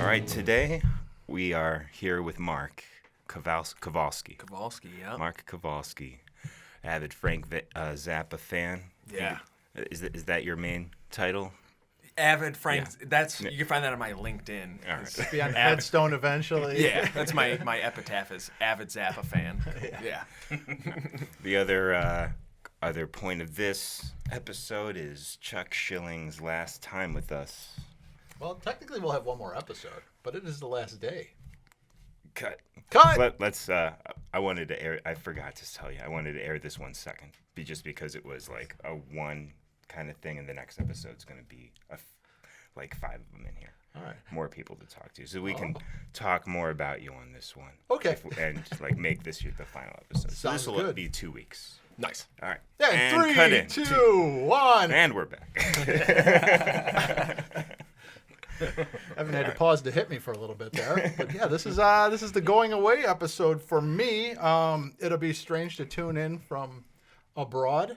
right, today we are here with Mark Kovalsky. Kovalsky, yeah. Mark Kovalsky, avid Frank Zappa fan. Yeah. Is that your main title? Avid Frank. Yeah. You can find that on my LinkedIn. All right. Be on headstone eventually. Yeah, that's my epitaph is avid Zappa fan. Yeah. The other point of this episode is Chuck Schilling's last time with us. Well, technically we'll have one more episode, but it is the last day. Cut. Let's. I wanted to air. I forgot to tell you. I wanted to air this one second, just because it was like a one kind of thing, and the next episode's going to be like 5 of them in here. All right. More people to talk to, so we can talk more about you on this one. Okay. And make this the final episode. So this will good. be 2 weeks. Nice. All right. Yeah, and cut in. 3, 2, 1. And we're back. Evan had to pause to hit me for a little bit there, but yeah, this is the going away episode for me. It'll be strange to tune in from abroad.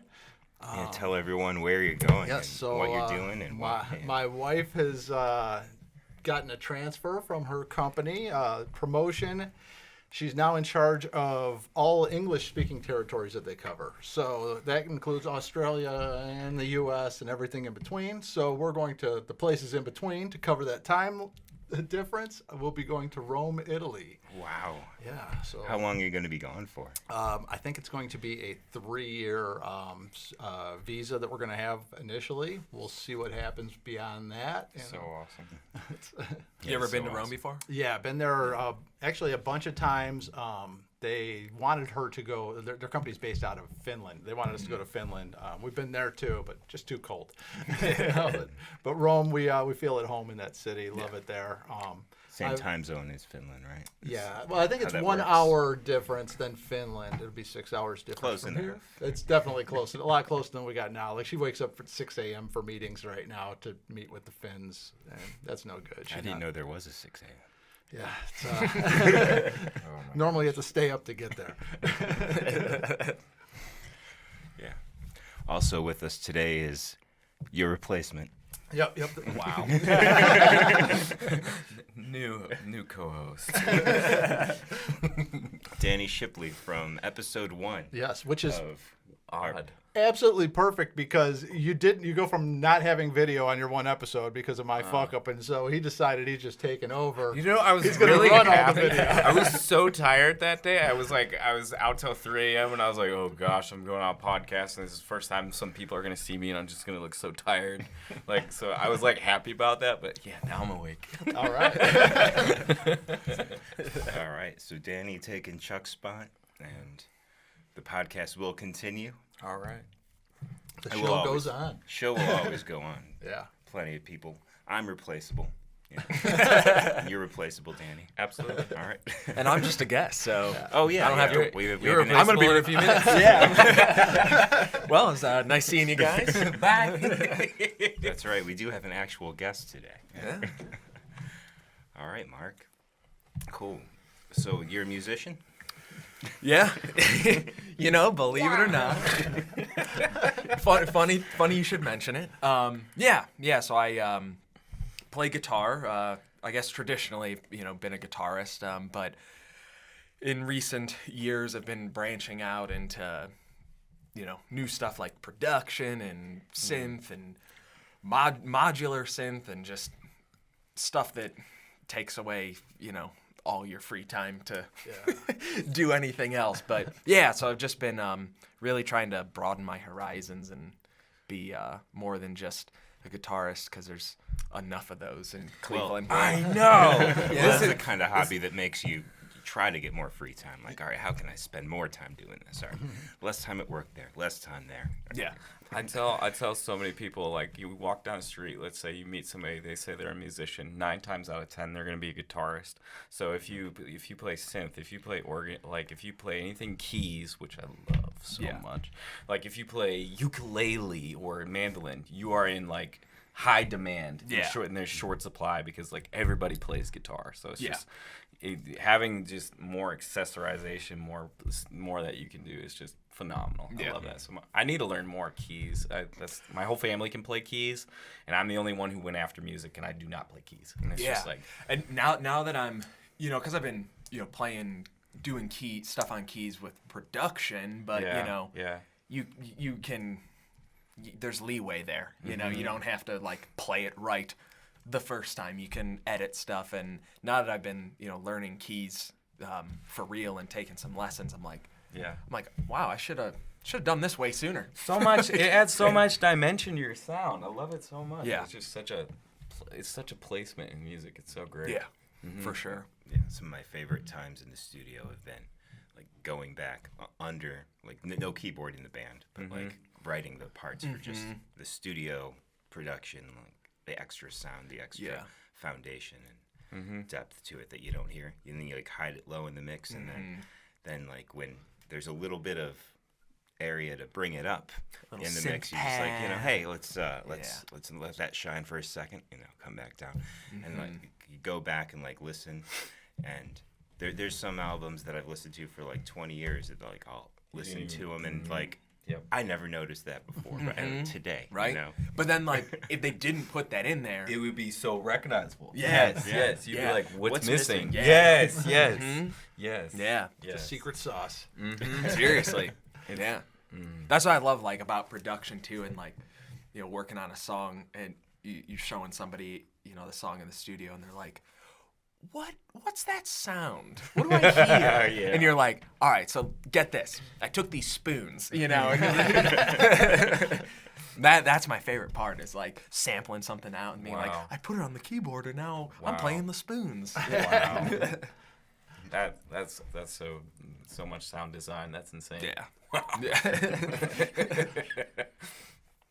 Yeah, tell everyone where you're going and so what you're doing and my wife has gotten a transfer from her company, promotion. She's now in charge of all English-speaking territories that they cover. So that includes Australia and the U.S. and everything in between. So we're going to the places in between to cover that time difference. We'll be going to Rome, Italy. Wow. Yeah. So how long are you going to be gone for? I think it's going to be a 3-year visa that we're going to have initially. We'll see what happens beyond that. So awesome. You ever been to Rome before? Yeah, been there actually a bunch of times. They wanted her to go. Their company's based out of Finland. They wanted us to go to Finland. We've been there too, but just too cold. But Rome, we feel at home in that city. Love it there. Same time zone as Finland, right? Yeah. Well, I think it's 1 works. hour difference than Finland. It'll be 6 hours difference. Close from enough. here. It's definitely close. A lot closer than we got now. Like she wakes up at 6 a.m. for meetings right now to meet with the Finns, and that's no good. I didn't know there was a 6 a.m. Yeah. Normally you have to stay up to get there. Yeah. Also with us today is your replacement. Yep. Wow. new co-host. Danny Shipley from episode 1. Yes, which is Odd. absolutely perfect because you go from not having video on your one episode because of my fuck up, and so he decided he's just taking over. You know, I was He's gonna really run all the happy. video. I was so tired that day. I was out till 3 a.m. and I was like, oh gosh, I'm going on a podcast and this is the first time some people are gonna see me and I'm just gonna look so tired. So I was happy about that, but yeah, now I'm awake. All right. All right. So Danny taking Chuck's spot, and the podcast will continue. All right. The show goes on. Show will always go on. Yeah. Plenty of people. I'm replaceable. Yeah. You're replaceable, Danny. Absolutely. All right. And I'm just a guest, so Oh yeah. I don't have to. I'm going to be here in a few minutes. Yeah. Well, it's nice seeing you guys. Bye. That's right. We do have an actual guest today. Yeah. All right, Mark. Cool. So you're a musician? Yeah. Believe it or not. Funny you should mention it. Yeah. So I play guitar. I guess traditionally, been a guitarist. But in recent years, I've been branching out into, new stuff like production and synth and modular synth and just stuff that takes away, all your free time to do anything else. But yeah, so I've just been really trying to broaden my horizons and be more than just a guitarist because there's enough of those in Cleveland. I know. This is the kind of hobby that makes you try to get more free time. Like, all right, how can I spend more time doing this? All right, less time at work there, less time there. Yeah. I tell so many people, you walk down the street, let's say you meet somebody, they say they're a musician, 9 times out of 10 they're going to be a guitarist. So if you play synth, if you play organ, if you play anything keys, which I love so much, if you play ukulele or mandolin, you are in high demand. Yeah. And there's short supply because everybody plays guitar. So it's just having just more accessorization, more that you can do is just phenomenal. I love that so much. I need to learn more keys. That's my whole family can play keys, and I'm the only one who went after music, and I do not play keys. And it's just like, and now that I'm, because I've been, doing key stuff on keys with production, but you can, there's leeway there. You don't have to like play it right the first time. You can edit stuff, and now that I've been learning keys for real and taking some lessons, I'm like, wow, I should have done this way sooner. So much, it adds so much dimension to your sound. I love it so much. Yeah. It's just such a placement in music. It's so great. Yeah, for sure. Yeah, some of my favorite times in the studio have been like going back under, like no keyboard in the band, but like writing the parts for just the studio production, like the extra sound, the extra foundation and depth to it that you don't hear. And then you like hide it low in the mix, and then like when there's a little bit of area to bring it up in the mix, you're just like, hey, let's let that shine for a second, come back down, and like you go back and like listen, and there's some albums that I've listened to for like 20 years that like I'll listen to them and like. Yep. I never noticed that before, but today, right? But then, like, if they didn't put that in there, it would be so recognizable. Yes. You'd be like, "What's missing?" Yeah. Yes. Yeah. The secret sauce. Seriously. Yeah. That's what I love, like, about production too, and like, working on a song, and you're showing somebody, the song in the studio, and they're like, What's that sound? What do I hear? And you're like, all right, so get this. I took these spoons, That's my favorite part, is like sampling something out and being like, I put it on the keyboard and now I'm playing the spoons. Wow. That's so much sound design. That's insane. Yeah.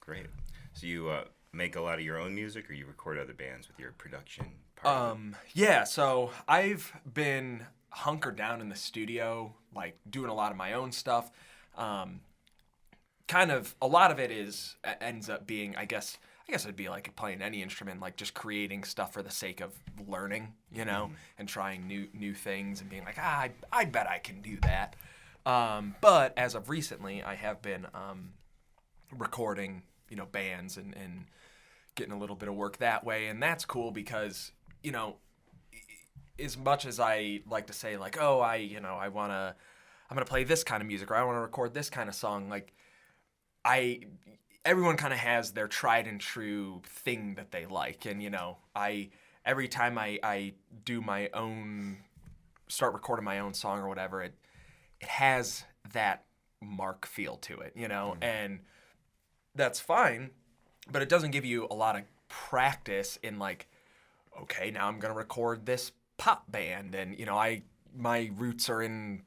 Great. So you make a lot of your own music, or you record other bands with your production part? Yeah, so I've been hunkered down in the studio, like doing a lot of my own stuff. Kind of a lot of it ends up being, I guess it'd be like playing any instrument, like just creating stuff for the sake of learning, and trying new things and being like, I bet I can do that. But as of recently, I have been recording, bands and getting a little bit of work that way, and that's cool because, as much as I like to say like, oh, I'm gonna play this kind of music, or I want to record this kind of song, like everyone kind of has their tried and true thing that they like, and every time I do start recording my own song or whatever, it has that Mark feel to it, and that's fine, but it doesn't give you a lot of practice in like, okay, now I'm gonna record this pop band, and my roots are in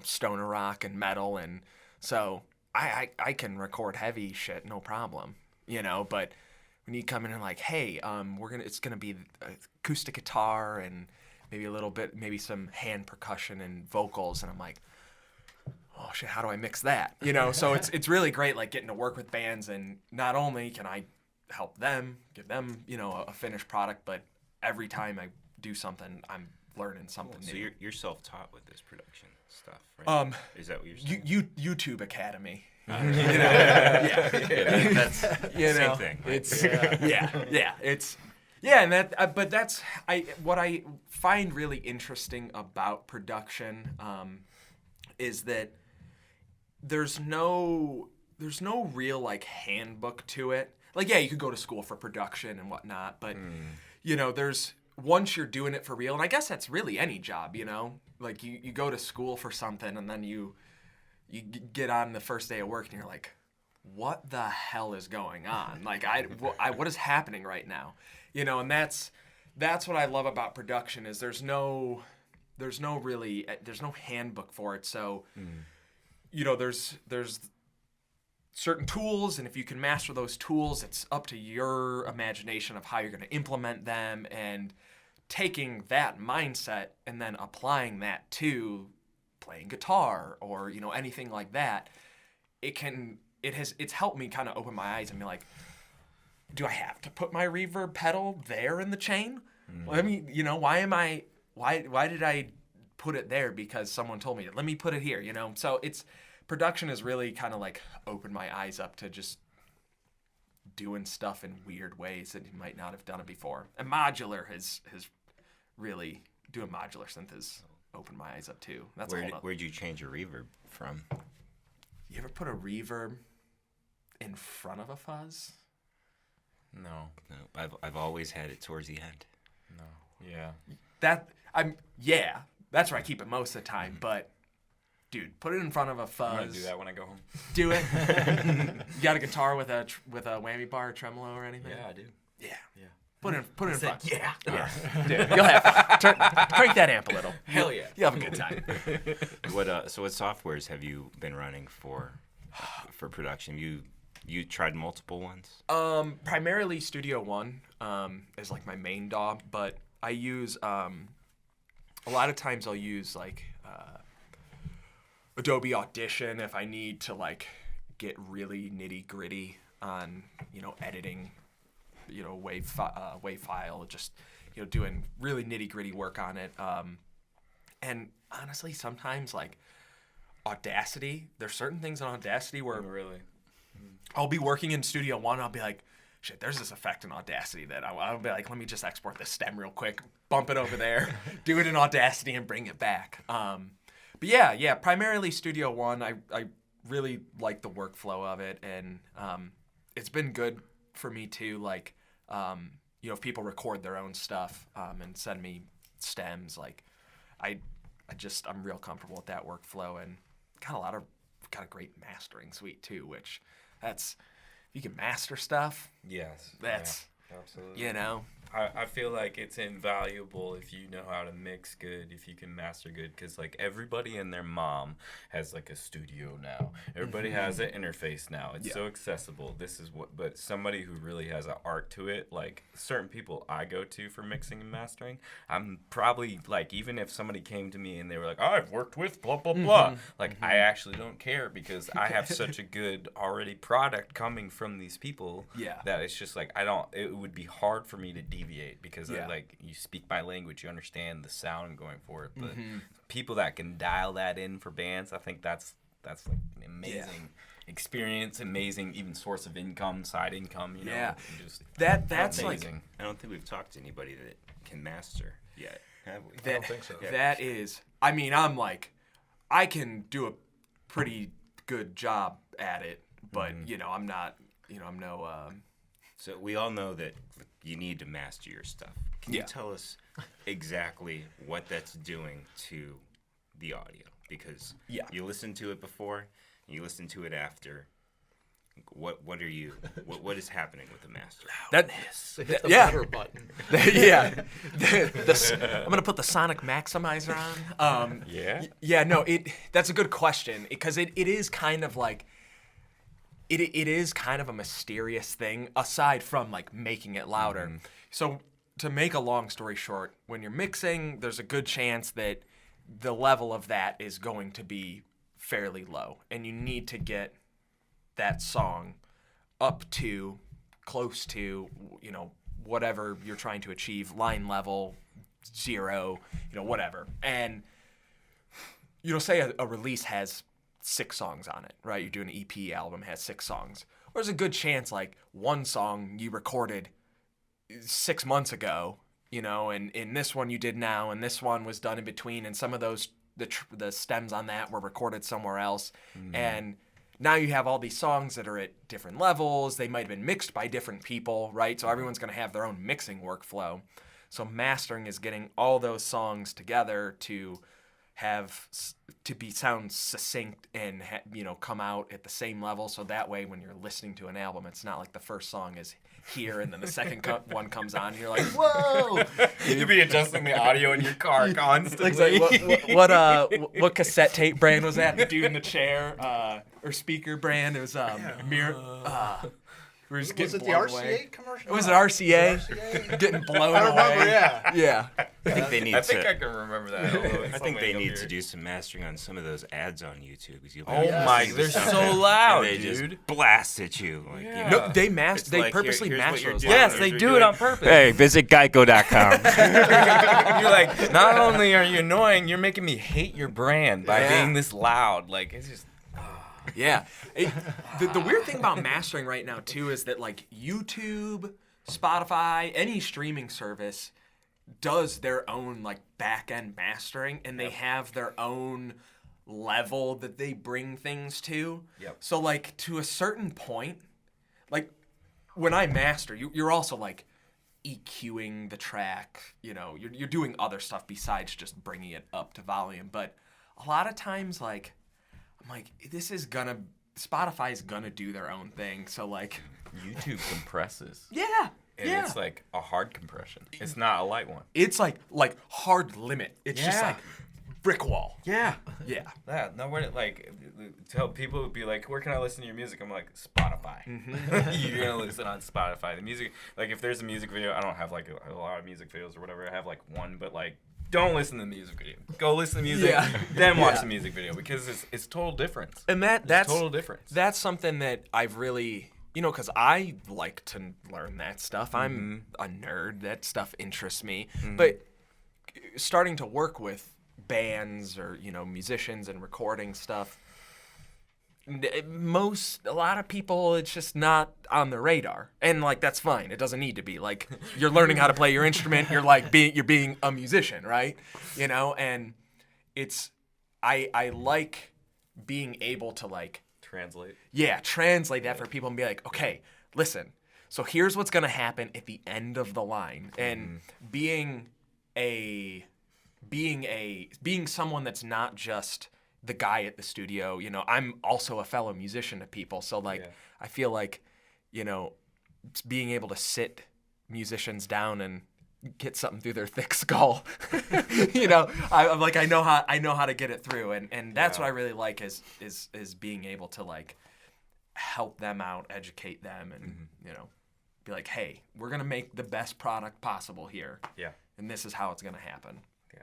stoner rock and metal, and so I can record heavy shit no problem, but when you come in and like, hey, it's gonna be acoustic guitar and maybe some hand percussion and vocals, and I'm like, oh shit, how do I mix that? So it's really great, like getting to work with bands, and not only can I help them, give them, a finished product, but every time I do something, I'm learning something new. So you're self-taught with this production stuff, right? Is that what you're saying? YouTube Academy. That's same thing. Right? But that's what I find really interesting about production, is that there's no real like handbook to it. Like, yeah, you could go to school for production and whatnot, but there's, once you're doing it for real, and I guess that's really any job, like you go to school for something, and then you get on the first day of work and you're like, what the hell is going on? Like, what is happening right now? And that's what I love about production, is there's no handbook for it. So, there's certain tools, and if you can master those tools, it's up to your imagination of how you're going to implement them, and taking that mindset and then applying that to playing guitar or anything like that. It's helped me kind of open my eyes and be like, do I have to put my reverb pedal there in the chain? Well, I mean, why am I why did I put it there because someone told me, let me put it here, you know? So production has really kind of like opened my eyes up to just doing stuff in weird ways that you might not have done it before. And modular has really, doing modular synth has opened my eyes up too. That's Where'd you change your reverb from? You ever put a reverb in front of a fuzz? No. I've always had it towards the end. No. Yeah. That's where I keep it most of the time. But, dude, put it in front of a fuzz. I'm gonna do that when I go home. Do it. You got a guitar with a whammy bar, or tremolo, or anything? Yeah, I do. Yeah. Yeah. Put it in front. Yeah. Dude, you'll have fun. Crank that amp a little. Hell yeah. You'll have a good time. What softwares have you been running for production? You tried multiple ones? Primarily Studio One is like my main DAW, but I use a lot of times I'll use like Adobe Audition if I need to like get really nitty gritty on editing, WAV file, just doing really nitty gritty work on it. And honestly, sometimes like Audacity, there's certain things on Audacity where Really? I'll be working in Studio One. I'll be like, shit, there's this effect in Audacity that I'll be like, let me just export this stem real quick, bump it over there, do it in Audacity, and bring it back. But yeah, primarily Studio One. I really like the workflow of it, and it's been good for me too. Like, if people record their own stuff and send me stems, like, I'm real comfortable with that workflow, and got a great mastering suite too, which if you can master stuff, Yes. that's, absolutely. I feel like it's invaluable if you know how to mix good, if you can master good, because like everybody and their mom has like a studio now. Everybody has an interface now. It's so accessible. But somebody who really has an art to it, like certain people I go to for mixing and mastering, I'm probably like, even if somebody came to me and they were like, I've worked with blah, blah, blah, like I actually don't care because I have such a good already product coming from these people that it's just like, it would be hard for me to deviate because you speak my language, you understand the sound going for it. But people that can dial that in for bands, I think that's like an amazing experience, amazing even source of income, side income. Just that's amazing. like, I don't think we've talked to anybody that can master yet, have we? I don't think so. That is, I'm like, I can do a pretty good job at it, but I'm not, I'm no. So we all know that you need to master your stuff. Can you tell us exactly what that's doing to the audio? Because you listened to it before, and you listened to it after. What is happening with the master? Hit the better button. I'm gonna put the sonic maximizer on. That's a good question because it is kind of like. It is kind of a mysterious thing, aside from like making it louder. So to make a long story short, when you're mixing, there's a good chance that the level of that is going to be fairly low, and you need to get that song up to, close to, whatever you're trying to achieve, line level, 0, whatever. And, say a release has 6 songs on it, right? You're doing an EP album, has 6 songs. Or there's a good chance, like, one song you recorded 6 months ago, and in this one you did now, and this one was done in between, and some of those, the stems on that were recorded somewhere else. And now you have all these songs that are at different levels. They might have been mixed by different people, right? So everyone's going to have their own mixing workflow. So mastering is getting all those songs together to sound succinct and come out at the same level, so that way when you're listening to an album, it's not like the first song is here and then the second one comes on and you're like, whoa. You'd be adjusting the audio in your car constantly. What cassette tape brand was that? The dude in the chair or speaker brand? It was We were just Was getting it the blown RCA away. commercial? Was it RCA? RCA? Getting blown I remember, away. yeah. Yeah. I think they need I think to. I can remember that. although it's I think they somewhere need up to here. do some mastering on some of those ads on YouTube. 'Cause you'll be Oh yes. my, listening to they're something, so loud, and they dude. just blast at you. Like, Yeah. No, they It's they like, purposely here's what master you're those. doing. lines. Yes, Here's they what do you're it doing. on purpose. Hey, visit Geico.com. You're like, not only are you annoying, you're making me hate your brand by Yeah. being this loud. Like, it's just. Yeah. The weird thing about mastering right now too is that like YouTube, Spotify, any streaming service does their own like back end mastering, and they have their own level that they bring things to. Yep. So like to a certain point, like when I master, you're also like EQing the track. You know, you're doing other stuff besides just bringing it up to volume. But a lot of times, like I'm like, Spotify's gonna do their own thing. So like, YouTube compresses. yeah. And yeah. it's like a hard compression. It's not a light one. It's like hard limit. It's just Yeah. like brick wall. Yeah. Yeah. Yeah, no, we're like, tell people would be like, where can I listen to your music? I'm like, Spotify. You're gonna listen on Spotify. The music, like, if there's a music video, I don't have like a lot of music videos or whatever. I have like one, but like, don't listen to the music video. Go listen to music, Yeah. then watch Yeah. the music video because it's total difference. And It's that's total difference. That's something that I've really, because I like to learn that stuff. I'm a nerd. That stuff interests me. But starting to work with bands or, musicians and recording stuff, a lot of people, it's just not on the radar. And like, that's fine. It doesn't need to be. Like, you're learning how to play your instrument. You're like you're being a musician, right? And I like being able to like, Translate. yeah, translate that for people and be like, okay, listen, so here's what's gonna happen at the end of the line. And being someone that's not just the guy at the studio, I'm also a fellow musician to people. So like, Yeah. I feel like, being able to sit musicians down and get something through their thick skull, I'm like, I know how to get it through. And that's what I really like is being able to like help them out, educate them, and, be like, hey, we're going to make the best product possible here. Yeah. And this is how it's going to happen. Yeah.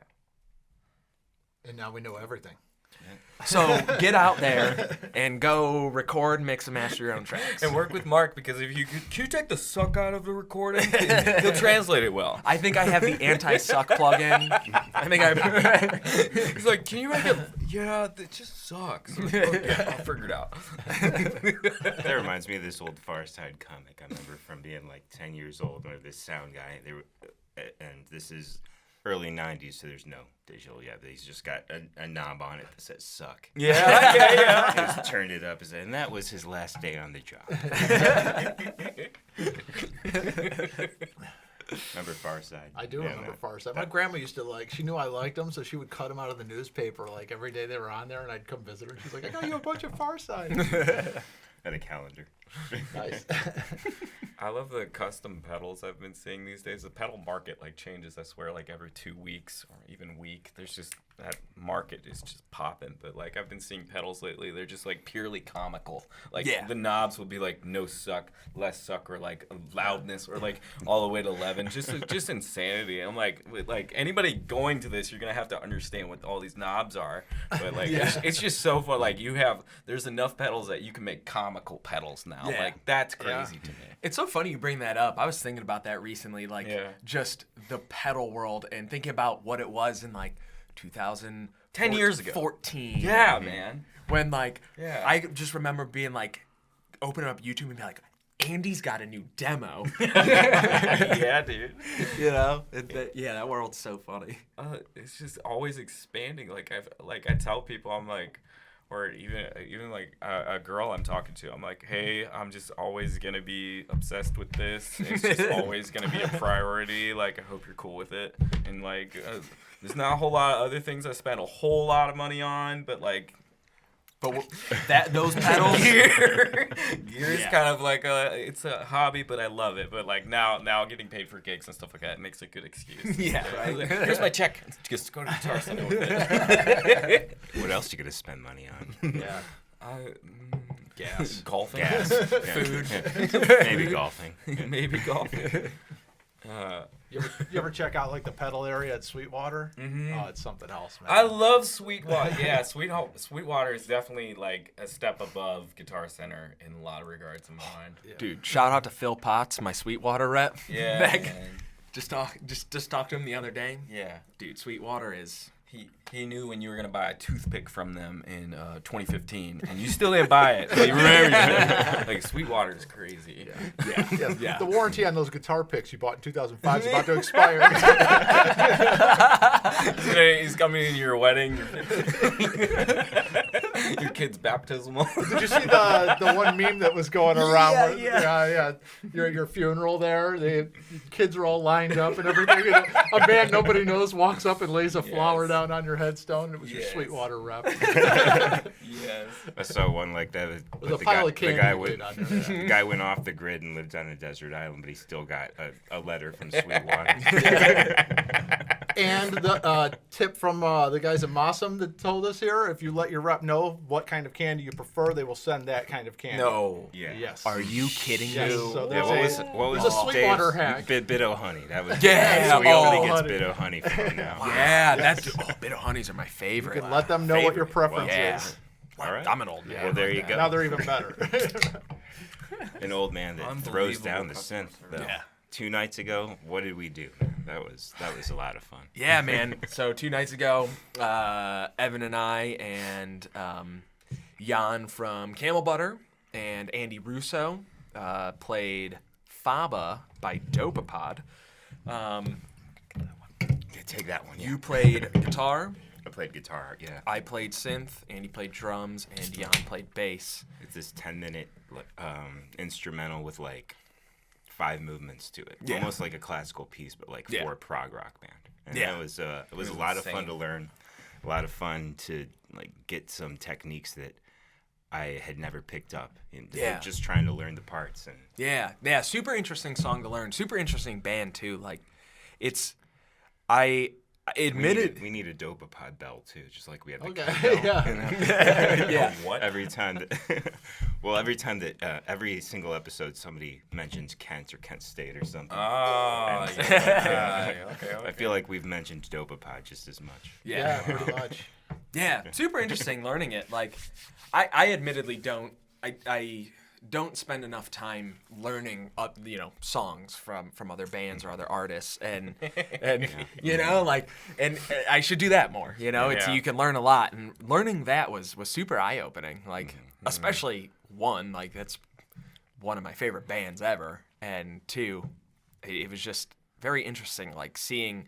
And now we know everything. So get out there and go record, mix, and master your own tracks. And work with Mark because if can you take the suck out of the recording? He'll translate it well. I think I have the anti-suck plugin. He's like, can you make it? Yeah, it just sucks. Okay, I'll figure it out. That reminds me of this old Far Side comic. I remember from being like 10 years old, when this sound guy, and this is early 90s, so there's no digital yet, but he's just got a knob on it that says suck. Yeah. He's turned it up, and that was his last day on the job. Remember Far Side? I do Yeah, remember man. Far Side. My grandma used to she knew I liked them, so she would cut them out of the newspaper like every day they were on there, and I'd come visit her. And she's like, I got you a bunch of Far Side. And a calendar. Nice. I love the custom pedals I've been seeing these days. The pedal market changes, I swear, every 2 weeks or even week. There's just that market is just popping. But I've been seeing pedals lately. They're just purely comical. Yeah. The knobs will be no suck, less suck, or loudness, or all the way to 11. Just insanity. I'm like anybody going to this, you're gonna have to understand what all these knobs are. But it's just so fun. There's enough pedals that you can make comical pedals now. Yeah. That's crazy to me. It's so funny you bring that up. I was thinking about that recently, just the pedal world and thinking about what it was in 2000, 10 years ago. 14. Yeah, man. When Yeah. I just remember being opening up YouTube and be like, Andy's got a new demo. Yeah, dude. That world's so funny. It's just always expanding. I tell people, I'm or even a girl I'm talking to, I'm like, hey, I'm just always gonna be obsessed with this. It's just always gonna be a priority. I hope you're cool with it. And there's not a whole lot of other things I spend a whole lot of money on, but those pedals. Gear is kind of it's a hobby, but I love it. But now getting paid for gigs and stuff like that makes a good excuse. Yeah, right. Here's my check. Just go to Guitar Center with it. What else you gonna spend money on? Yeah. Gas. Golfing. Gas, food, maybe golfing. Maybe golfing. You ever check out like the pedal area at Sweetwater? Oh, it's something else, man. I love Sweetwater. Yeah, Sweetwater is definitely like a step above Guitar Center in a lot of regards in my mind. Dude, shout out to Phil Potts, my Sweetwater rep. Yeah, Back- man. Just talked to him the other day. Yeah. Dude, Sweetwater is... He knew when you were gonna buy a toothpick from them in 2015, and you still didn't buy it. But he remembers it. Like Sweetwater is crazy. Yeah. The warranty on those guitar picks you bought in 2005 is about to expire. Today he's coming to your wedding, your kid's baptismal. Did you see the one meme that was going around? Yeah. Your funeral there. The kids are all lined up and everything. And a man nobody knows walks up and lays a flower down on your headstone. It was your Sweetwater rep. Yes. I saw one like that. With a pile of candy went, on there. the guy went off the grid and lived on a desert island, but he still got a letter from Sweetwater. And the tip from the guys at Mossum that told us here, if you let your rep know what kind of candy you prefer, they will send that kind of candy. No. Yeah. Yes. Are you kidding Yes. me? So Yeah, there's what was there's a Sweetwater Dave's hack. Bit of honey. That was Yeah, So he only oh, gets honey. bit of honey from now. Yeah, that's... Oh, bit of honeys are my favorite. You can let them know what your Favorite. preference Yeah. is. All right. I'm an old man. Well, there you go. Now they're even better. An old man that throws down the synth. Though. Yeah. 2 nights ago, what did we do? That was a lot of fun. Yeah, man. So 2 nights ago, Evan and I and Jan from Camel Butter and Andy Russo played Faba by Dopapod. Yeah, take that one. Yeah. You played guitar, I played guitar. Yeah. I played synth, Andy played drums, and Jan played bass. It's this 10-minute instrumental with like 5 movements to it, Yeah. almost like a classical piece, but like Yeah. for a prog rock band. And Yeah. it was a lot of fun insane. to learn, a lot of fun to like get some techniques that I had never picked up in just trying to learn the parts. And Yeah, super interesting song to learn. Super interesting band too. Like, I admitted. we need a Dopapod bell too, just like we have the Okay, Kid bell, yeah. you know? Yeah. What? Every time that, every single episode somebody mentions Kent or Kent State or something. Oh, yeah. Okay. I feel like we've mentioned Dopapod just as much. Yeah, pretty much. Yeah, super interesting learning it. Like, I admittedly don't. I don't spend enough time learning songs from other bands or other artists, and you know, like, and I should do that more. You know, it's Yeah. you can learn a lot, and learning that was super eye opening. Like, especially one, like that's one of my favorite bands ever, and 2, it was just very interesting, like seeing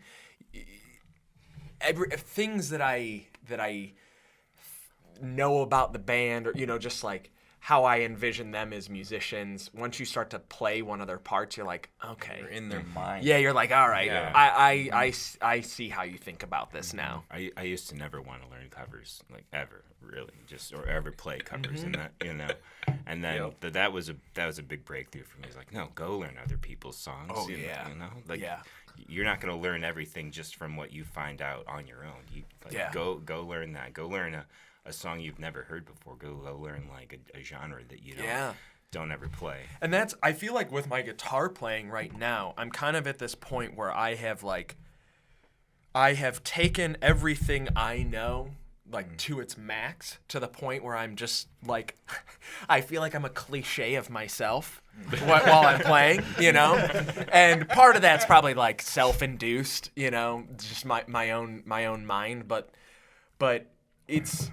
things that I know about the band, or just like how I envision them as musicians. Once you start to play one of their parts, you're like, okay, You're in their mind. yeah, you're like, all right, Yeah. I see how you think about this now. I used to never want to learn covers, like ever, really, or ever play covers, and that, and then that was a big breakthrough for me. It's like, no, go learn other people's songs. Oh, you yeah. know, like Yeah. you're not gonna learn everything just from what you find out on your own. Go learn that. Go learn a song you've never heard before. Go learn like a genre that you don't ever play. And I feel like with my guitar playing right now, I'm kind of at this point where I have taken everything I know to its max, to the point where I'm just like, I feel like I'm a cliche of myself while I'm playing, and part of that's probably like self-induced, just my own mind, but it's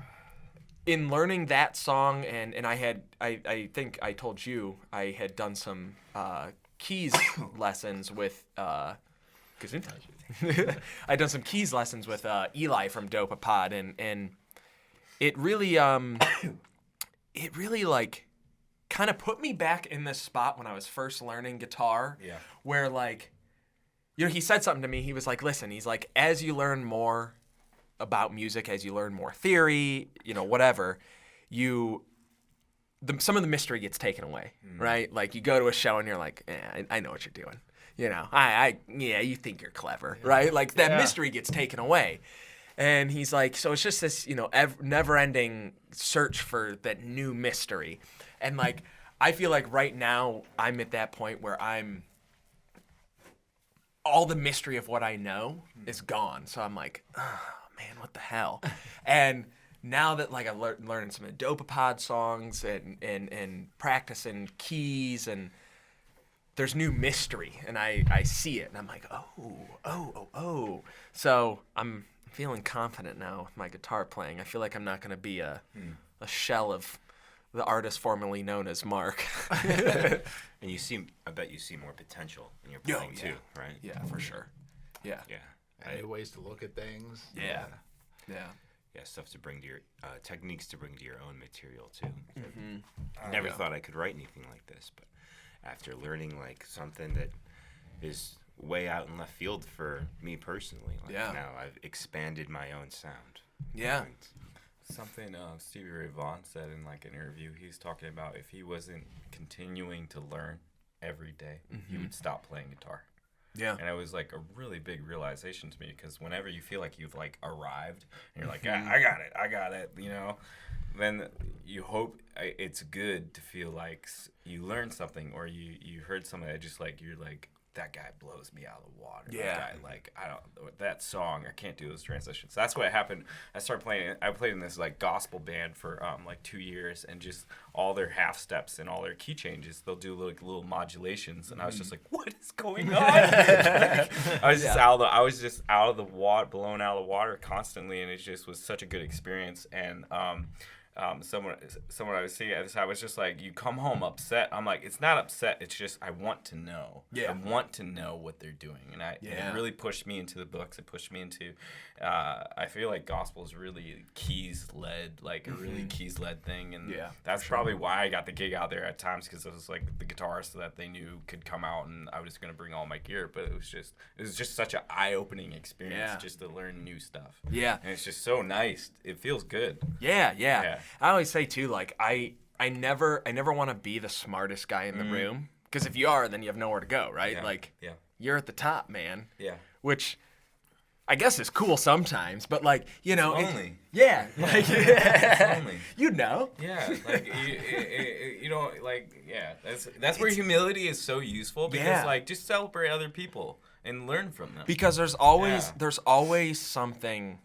in learning that song, and I think I told you I had done some keys lessons with I'd done some keys lessons with Eli from Dopapod, and it really like kind of put me back in this spot when I was first learning guitar, where like, he said something to me. He was like, listen, he's like, as you learn more about music, as you learn more theory, whatever, some of the mystery gets taken away, right? Like, you go to a show and you're like, I know what you're doing. You think you're clever, right? Like, that mystery gets taken away. And he's like, so it's just this, never-ending search for that new mystery. And like, I feel like right now I'm at that point where all the mystery of what I know is gone. So I'm like, oh man, what the hell? And now that like I'm learning some Dopapod songs and practicing keys, and there's new mystery, and I see it, and I'm like, oh. So I'm feeling confident now with my guitar playing. I feel like I'm not going to be a shell of the artist formerly known as Mark. And I bet you see more potential in your playing too, right? Yeah, for sure. Yeah. New ways to look at things. Yeah. Stuff to bring to your techniques to bring to your own material too. I never thought I could write anything like this, but after learning like something that is way out in left field for me personally, like now I've expanded my own sound. Yeah. Something Stevie Ray Vaughan said in like an interview. He's talking about if he wasn't continuing to learn every day, he would stop playing guitar. Yeah. And it was like a really big realization to me, because whenever you feel like you've like arrived and you're like, I got it, you know, then you hope it's good to feel like you learned something, or you heard something that just like, you're like, that guy blows me out of the water. Yeah. That guy, like, that song, I can't do those transitions. That's what happened. I played in this like gospel band for like 2 years, and just all their half steps and all their key changes, they'll do like little modulations, and I was just like, what is going on? Like, I was just out of the water, blown out of the water constantly, and it just was such a good experience. And someone I was seeing at this, I was just like, you come home upset. I'm like, it's not upset. It's just I want to know. Yeah. I want to know what they're doing, and it really pushed me into the books. It pushed me into. I feel like gospel is really keys led, like a really keys led thing, and that's probably why I got the gig out there at times, because it was like the guitarist that they knew could come out, and I was gonna bring all my gear. But it was just such an eye opening experience just to learn new stuff. Yeah. And it's just so nice. It feels good. Yeah. I always say too, like I never want to be the smartest guy in the room, because if you are, then you have nowhere to go, right? Yeah. Like Yeah. you're at the top, man. Yeah. Which I guess is cool sometimes, but like, you know, It's lonely. like It's lonely. you know. Yeah, like you know, like that's where humility is so useful, because like just celebrate other people and learn from them. Because there's always something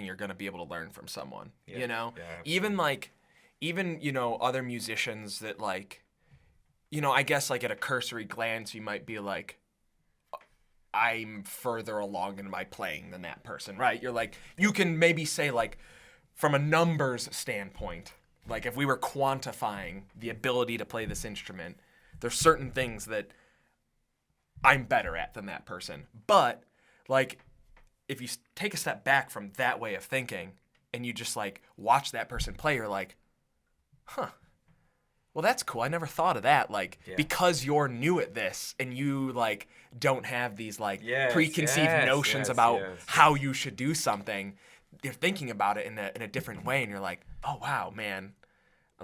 you're gonna be able to learn from someone. Yeah. You know, Yeah, even you know, other musicians that like, you know, I guess like at a cursory glance you might be like, I'm further along in my playing than that person, right? You're like, you can maybe say like, from a numbers standpoint, like if we were quantifying the ability to play this instrument, there's certain things that I'm better at than that person. But like, if you take a step back from that way of thinking and you just like watch that person play, you're like, huh, well, that's cool. I never thought of that. Like, because you're new at this and you like don't have these like preconceived notions about how you should do something, you're thinking about it in a different way, and you're like, oh wow, man,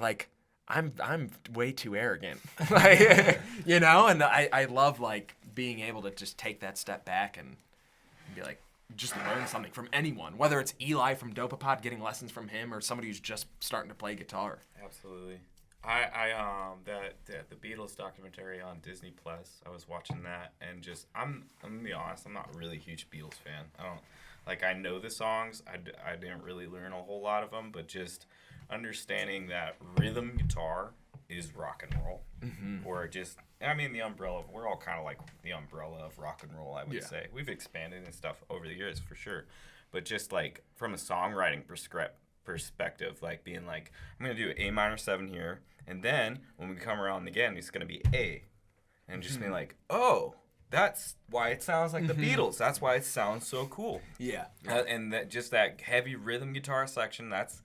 like I'm way too arrogant, like, you know. And I love like being able to just take that step back and be like, just learn something from anyone, whether it's Eli from Dopapod, getting lessons from him, or somebody who's just starting to play guitar. Absolutely. The Beatles documentary on Disney Plus, I was watching that, and just I'm gonna be honest, I'm not really a huge Beatles fan. I know the songs. I didn't really learn a whole lot of them, but just understanding that rhythm guitar is rock and roll, or just, I mean, the umbrella. We're all kind of like the umbrella of rock and roll, I would say. We've expanded and stuff over the years for sure, but just like from a songwriting perspective, like being like, I'm gonna do A minor 7 here, and then when we come around again, it's gonna be A, and just being like, oh, that's why it sounds like the Beatles. That's why it sounds so cool. Yeah. And that heavy rhythm guitar section, that's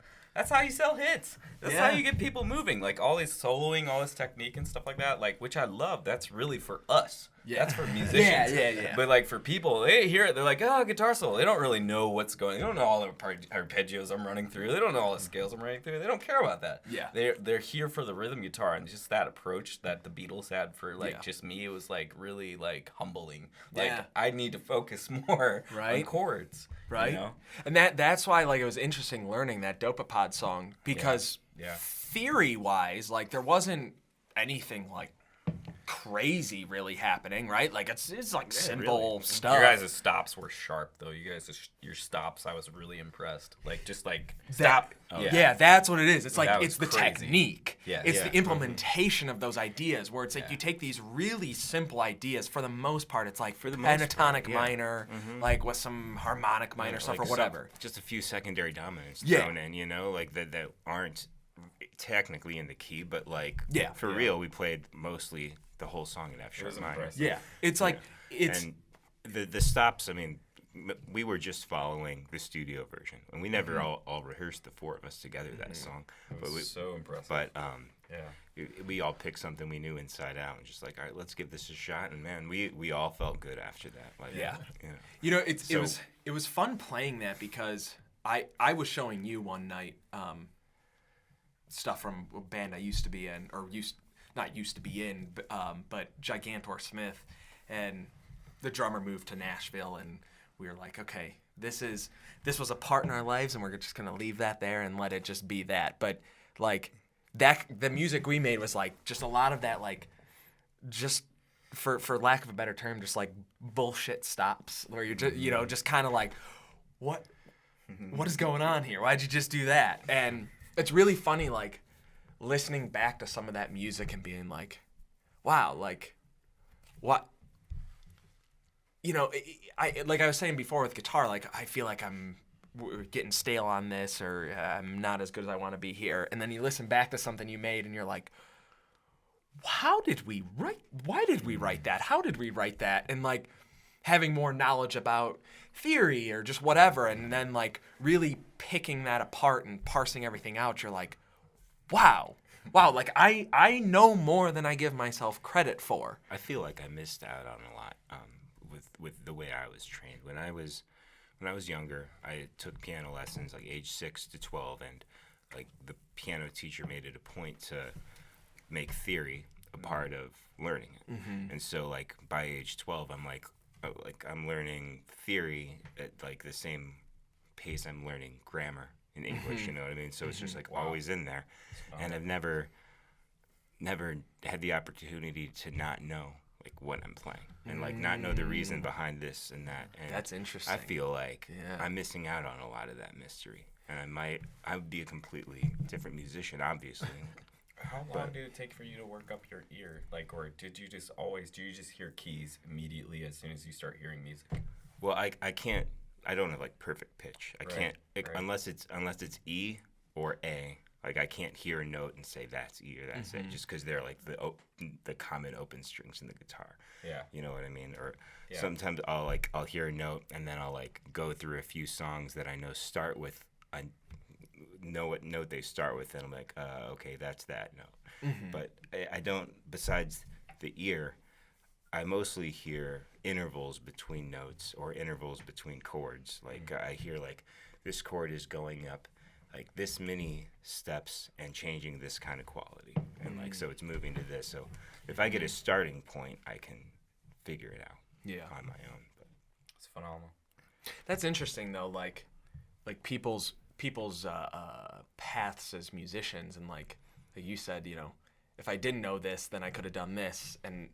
how you sell hits. That's how you get people moving. Like all this soloing, all this technique and stuff like that, like, which I love. That's really for us. Yeah. That's for musicians. Yeah. But like for people, they hear it, they're like, oh, guitar solo. They don't really know what's going. They don't know all the arpeggios I'm running through. They don't know all the scales I'm running through. They don't care about that. Yeah. They're here for the rhythm guitar, and just that approach that the Beatles had for like just me, it was like really like humbling. Like I need to focus more on chords. Right. You know? And that's why like it was interesting learning that Dopapod song because theory-wise, like there wasn't anything like crazy really happening, right? Like it's like simple stuff. Your guys' stops were sharp though. Your stops, I was really impressed. Like just like stop. That's what it is. It's like That was it's the crazy. technique. Yeah. It's Yeah. the implementation of those ideas where it's like you take these really simple ideas. For the most part, it's like pentatonic minor, like with some harmonic minor stuff or whatever. Just a few secondary dominants Yeah. thrown in, you know, like that aren't technically in the key, but like for Yeah. real, we played mostly the whole song in F sharp minor. impressive. Yeah, it's like it's And the stops, I mean, we were just following the studio version, and we never all rehearsed the four of us together that song. It was so impressive. But yeah. we all picked something we knew inside out, and just like, all right, let's give this a shot. And man, we all felt good after that. Like, you know it was fun playing that because I was showing you one night stuff from a band I used to be in but Gigantor Smith, and the drummer moved to Nashville, and we were like, okay, this was a part in our lives, and we're just gonna leave that there and let it just be that. But like that, the music we made was like just a lot of that, like just for lack of a better term, just like bullshit stops where you're just just kind of like, what is going on here? Why'd you just do that? And it's really funny, like listening back to some of that music and being like, wow, like what? I like I was saying before with guitar, like I feel like we're getting stale on this, or I'm not as good as I want to be here. And then you listen back to something you made, and you're like, how did we write? Why did we write that? How did we write that? And like having more knowledge about theory or just whatever, and then like really picking that apart and parsing everything out, you're like, wow, like I know more than I give myself credit for. I feel like I missed out on a lot with the way I was trained. When I was younger, I took piano lessons like age 6 to 12, and like the piano teacher made it a point to make theory a part of learning it. And so like by age 12, I'm like I'm learning theory at like the same pace I'm learning grammar in English, you know what I mean? So it's just like always in there. And I've never had the opportunity to not know like what I'm playing and like not know the reason behind this and that. And That's interesting. I feel like I'm missing out on a lot of that mystery. And I would be a completely different musician, obviously. How long did it take for you to work up your ear? Like, or do you just hear keys immediately as soon as you start hearing music? Well, I can't. I don't have like perfect pitch. I can't right. unless it's E or A. Like I can't hear a note and say that's E or that's A, just because they're like the common open strings in the guitar. Yeah. You know what I mean? Or sometimes I'll hear a note and then I'll like go through a few songs that I know start with. I know what note they start with, and I'm like, okay, that's that note. But I don't. Besides the ear, I mostly hear intervals between notes or intervals between chords. Like I hear like this chord is going up like this many steps and changing this kind of quality, and like so it's moving to this. So if I get a starting point, I can figure it out on my own. But It's phenomenal. That's interesting though, like people's paths as musicians, and like you said, if I didn't know this, then I could have done this, and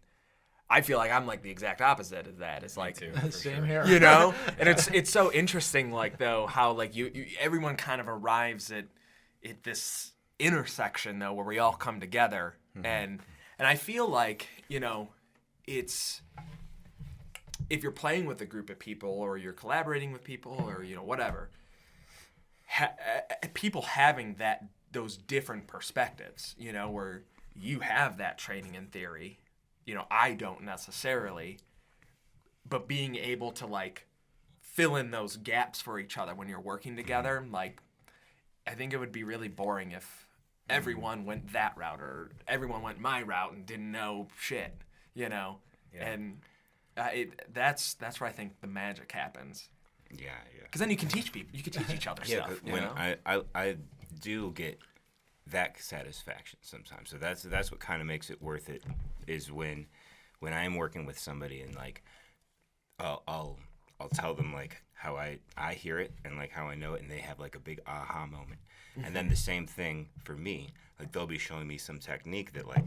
I feel like I'm like the exact opposite of that. It's like, Same here. and it's so interesting, like though how like you everyone kind of arrives at this intersection though where we all come together, and I feel like it's if you're playing with a group of people or you're collaborating with people or whatever, people having those different perspectives, where you have that training in theory. I don't necessarily, but being able to like fill in those gaps for each other when you're working together, like I think it would be really boring if everyone went that route or everyone went my route and didn't know shit, Yeah. And that's where I think the magic happens. Yeah. Because then you can teach people. You can teach each other Yeah, stuff. when I do get that satisfaction sometimes. So that's what kind of makes it worth it, is when I am working with somebody and like I'll tell them like how I hear it and like how I know it, and they have like a big aha moment. And then the same thing for me, like they'll be showing me some technique that like,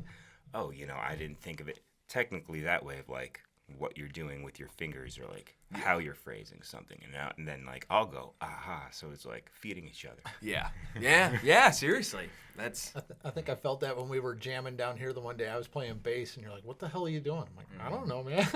oh, I didn't think of it technically that way, of like what you're doing with your fingers or like how you're phrasing something, and then like I'll go aha. So it's like feeding each other. Yeah. Seriously, that's. I think I felt that when we were jamming down here the one day. I was playing bass, and you're like, "What the hell are you doing?" I'm like, "I don't know, man."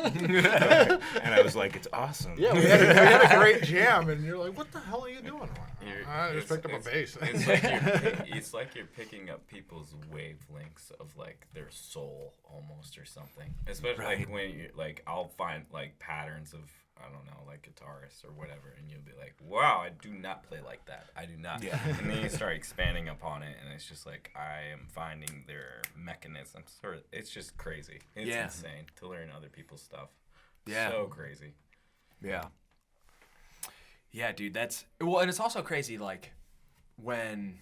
And I was like, it's awesome. Yeah, we had a great jam, and you're like, "What the hell are you doing?" I'm like, I just picked up a bass. It's like you're picking up people's wavelengths of like their soul almost, or something. Especially like when you like, I'll find like patterns of, I don't know, like guitarists or whatever, and you'll be like, wow, I do not play like that. I do not. Yeah. And then you start expanding upon it, and it's just like, I am finding their mechanisms. Or it's just crazy. It's insane to learn other people's stuff. Yeah. So crazy. Yeah. Yeah, dude, and it's also crazy, like, when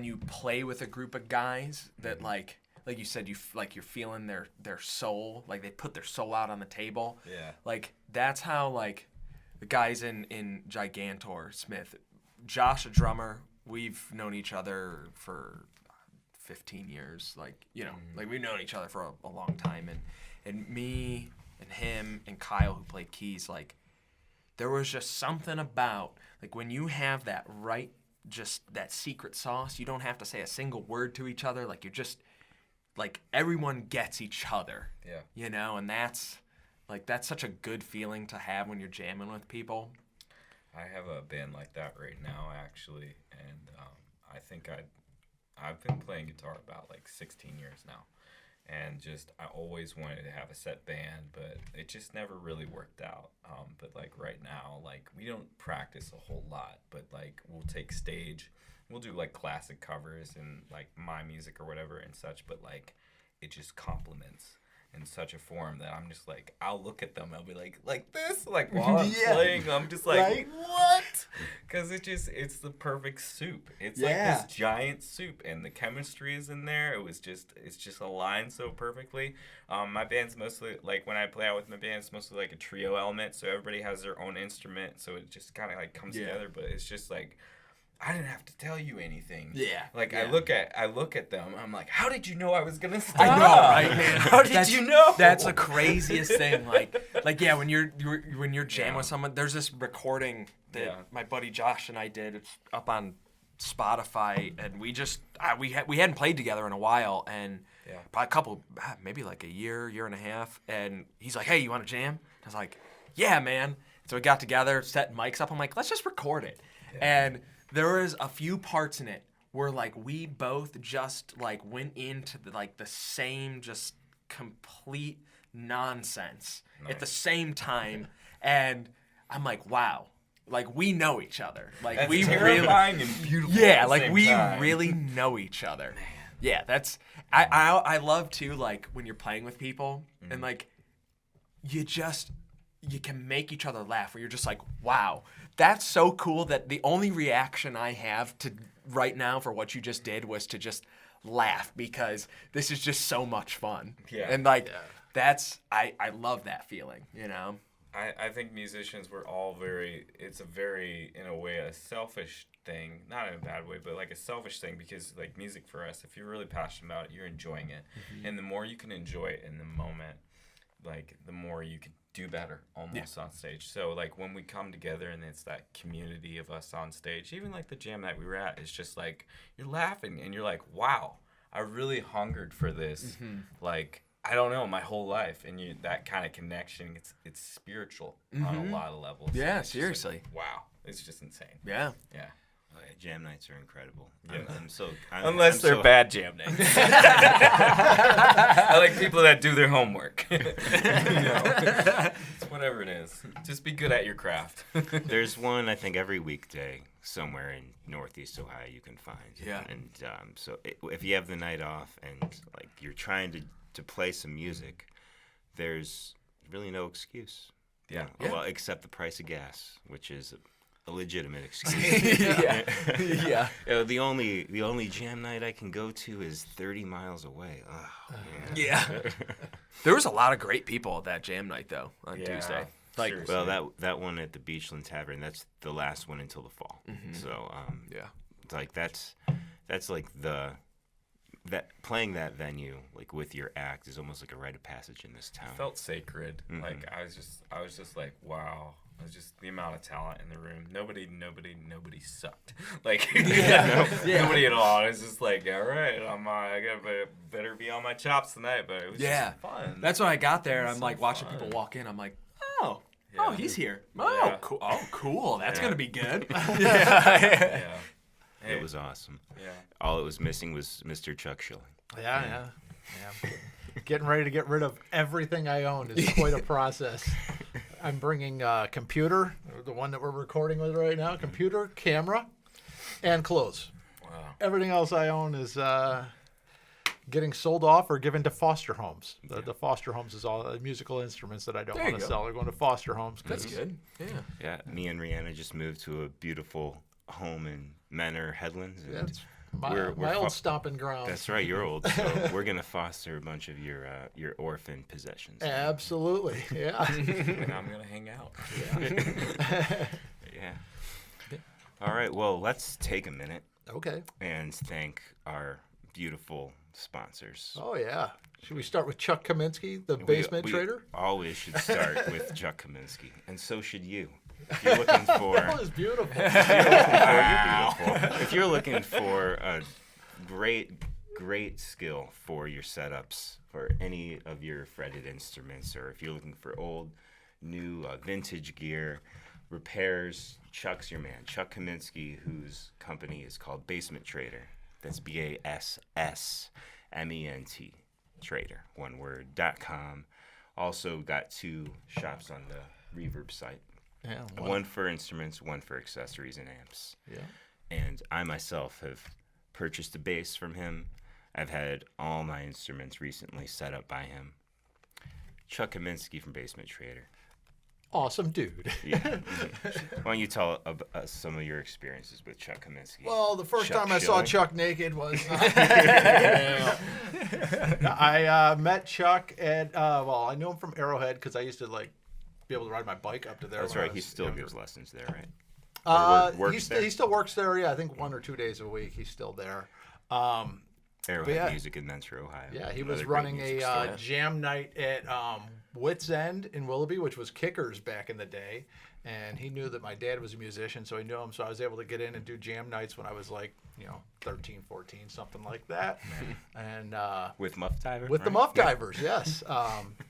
you play with a group of guys that, like you said, you're feeling their soul, like they put their soul out on the table. Yeah. Like, that's how, like, the guys in Gigantor, Smith, Josh, a drummer, we've known each other for 15 years. Like, like we've known each other for a long time. And me and him and Kyle, who played keys, like, there was just something about, like, when you have that right, just that secret sauce, you don't have to say a single word to each other. Like, you're just, like, everyone gets each other. Yeah. And that's such a good feeling to have when you're jamming with people. I have a band like that right now, actually, and I think I've been playing guitar about like 16 years now, and just I always wanted to have a set band, but it just never really worked out. But like right now, like we don't practice a whole lot, but like we'll take stage, we'll do like classic covers and like my music or whatever and such, but like it just complements in such a form that I'm just like, I'll look at them, I'll be like this, like while I'm playing, I'm just like, what? Because it's the perfect soup. It's like this giant soup, and the chemistry is in there. It's just aligned so perfectly. My band's mostly, like when I play out with my band, it's mostly like a trio element, so everybody has their own instrument, so it just kind of like comes together, but it's just like, I didn't have to tell you anything. Yeah. Like I look at them. I'm like, how did you know I was gonna stop? I know, right, man? How did you know? That's the craziest thing. Like yeah, when you're jamming with someone, there's this recording that my buddy Josh and I did. It's up on Spotify, and we just we hadn't played together in a while, and probably a couple, maybe like a year and a half. And he's like, hey, you want to jam? I was like, yeah, man. So we got together, set mics up. I'm like, let's just record it, and there was a few parts in it where like we both just like went into the same just complete nonsense at the same time, and I'm like, wow, like we know each other, like That's we terrifying really, and beautiful. yeah, at the like same we time. really know each other. Man. Yeah, that's I love too, like when you're playing with people and like you can make each other laugh, where you're just like, wow, that's so cool that the only reaction I have to right now for what you just did was to just laugh, because this is just so much fun. Yeah. And like, that's, I love that feeling, I think musicians, we're all it's a very, in a way, a selfish thing, not in a bad way, but like a selfish thing, because like music for us, if you're really passionate about it, you're enjoying it. Mm-hmm. And the more you can enjoy it in the moment, like the more you can do better almost on stage. So like when we come together and it's that community of us on stage, even like the jam that we were at, it's just like you're laughing and you're like, wow, I really hungered for this. Mm-hmm. Like, I don't know, my whole life. And that kind of connection, it's spiritual on a lot of levels. Yeah, it's seriously. Like, wow. It's just insane. Yeah. Yeah. Oh, yeah, jam nights are incredible. Yeah. Unless they're bad jam nights. I like people that do their homework. It's whatever it is. Just be good at your craft. There's one, I think, every weekday somewhere in Northeast Ohio you can find. Yeah. And so if you have the night off and like you're trying to to play some music, there's really no excuse. Yeah. Well, except the price of gas, which is a legitimate excuse. Yeah. Yeah. The only jam night I can go to is 30 miles away. Oh, man. Yeah. There was a lot of great people at that jam night though on Yeah. Tuesday. Like, Seriously. Well, that one at the Beachland Tavern, that's the last one until the fall. So, yeah. like that's like playing that venue like with your act is almost like a rite of passage in this town. It felt sacred. Mhm. Like I was just like, wow. It was just the amount of talent in the room. Nobody sucked. Like nobody at all. It was just like, all right, I gotta better be on my chops tonight. But it was Yeah. just fun. That's when I got there and I'm so like watching fun. people walk in. I'm like, oh, Yeah. he's here. Yeah. Oh, cool. Oh, cool. That's Yeah. gonna be good. Yeah. Hey, It was awesome. Yeah. All it was missing was Mr. Chuck Schilling. Yeah. Getting ready to get rid of everything I own is quite a process. I'm bringing a computer, the one that we're recording with right now, computer, camera, and clothes. Wow. Everything else I own is getting sold off or given to foster homes. The foster homes is all the musical instruments that I don't There you want to go. sell are going to foster homes. That's good. Yeah. Yeah, me and Rihanna just moved to a beautiful home in Manor Headlands. And That's my, we're my old fo- stomping ground. That's right, you're old. So we're gonna foster a bunch of your orphan possessions. Absolutely, yeah. And I'm gonna hang out. Yeah. All right. Well, let's take a minute Okay. and thank our beautiful sponsors. Oh yeah. Should we start with Chuck Kaminsky, the We- basement we trader? always should start with Chuck Kaminsky, and so should you. If you're looking for, That was beautiful. if you're looking for a great skill for your setups for any of your fretted instruments, or if you're looking for old, new, vintage gear, repairs, Chuck's your man. Chuck Kaminsky, whose company is called Basement Trader. That's BASSMENT Trader, one word, .com. Also got 2 shops on the Reverb site. Yeah. One for instruments, one for accessories and amps. Yeah. And I myself have purchased a bass from him. I've had all my instruments recently set up by him. Chuck Kaminsky from Basement Trader. Awesome dude. Yeah. Why don't you tell us some of your experiences with Chuck Kaminsky? Well, the first Chuck time I saw Schilling. Chuck naked was I met Chuck at I knew him from Arrowhead because I used to be able to ride my bike up to there. That's when I right. He was still younger. gives lessons there, right? Or works there? He still works there. Yeah, I think 1 or 2 days a week. He's still there. Arrowhead yeah. Music in Mentor, Ohio. Yeah, he Another was great running music a store. jam night at Wits End in Willoughby, which was Kickers back in the day. And he knew that my dad was a musician, so I knew him. So I was able to get in and do jam nights when I was 13, 14, something like that. And With Muff Diver? with the right? Muff Divers, yes.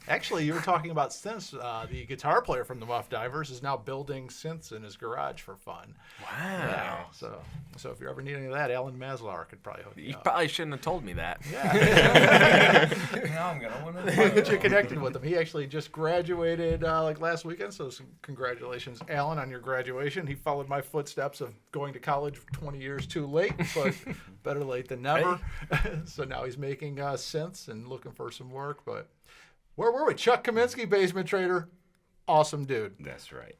Actually, you were talking about synths. The guitar player from the Muff Divers is now building synths in his garage for fun. Wow. Yeah, so if you ever need any of that, Alan Maslar could probably hook you You up. probably shouldn't have told me that. Yeah. Now I'm gonna want We'll get you to. connected with him. He actually just graduated last weekend, so congratulations, Alan, on your graduation. He followed my footsteps of going to college 20 years too late, but better late than never. So now he's making synths and looking for some work. But where were we? Chuck Kaminsky, Basement Trader. Awesome dude. That's right.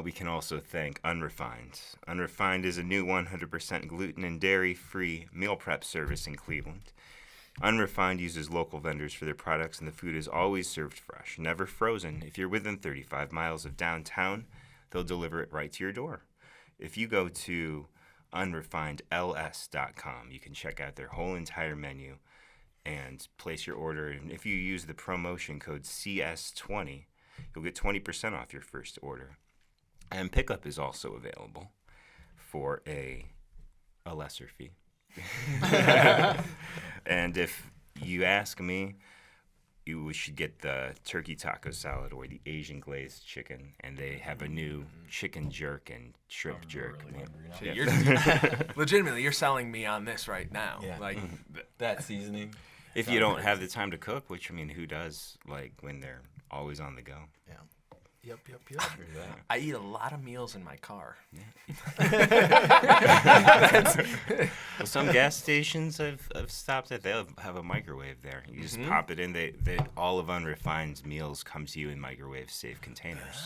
We can also thank Unrefined. Unrefined is a new 100% gluten and dairy-free meal prep service in Cleveland. Unrefined uses local vendors for their products, and the food is always served fresh, never frozen. If you're within 35 miles of downtown, they'll deliver it right to your door. If you go to unrefinedls.com, you can check out their whole entire menu and place your order. And if you use the promotion code CS20, you'll get 20% off your first order. And pickup is also available for a lesser fee. And if you ask me, you should get the turkey taco salad or the Asian glazed chicken, and they have a new chicken jerk and shrimp jerk. really hungry now. So Yeah. you're legitimately you're selling me on this right now. Yeah. Like That seasoning. If you don't have the time to cook, which I mean, who does? Like when they're always on the go. Yeah. Yep. I eat a lot of meals in my car. Well, some gas stations I've stopped at, they'll have a microwave there. You just pop it in. They all of Unrefined's meals come to you in microwave-safe containers.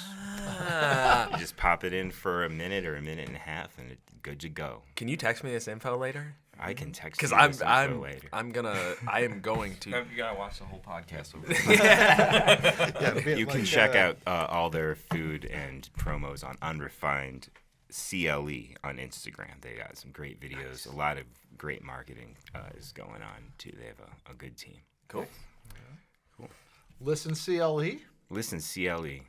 You just pop it in for a minute or a minute and a half, and it's good to go. Can you text me this info later? I can text you Because this info later. I am going to. You gotta watch the whole podcast. You can check out all their food and promos on Unrefined CLE on Instagram. They got some great videos. A lot of great marketing is going on, too. They have a good team. Cool. Listen CLE. Listen, CLE.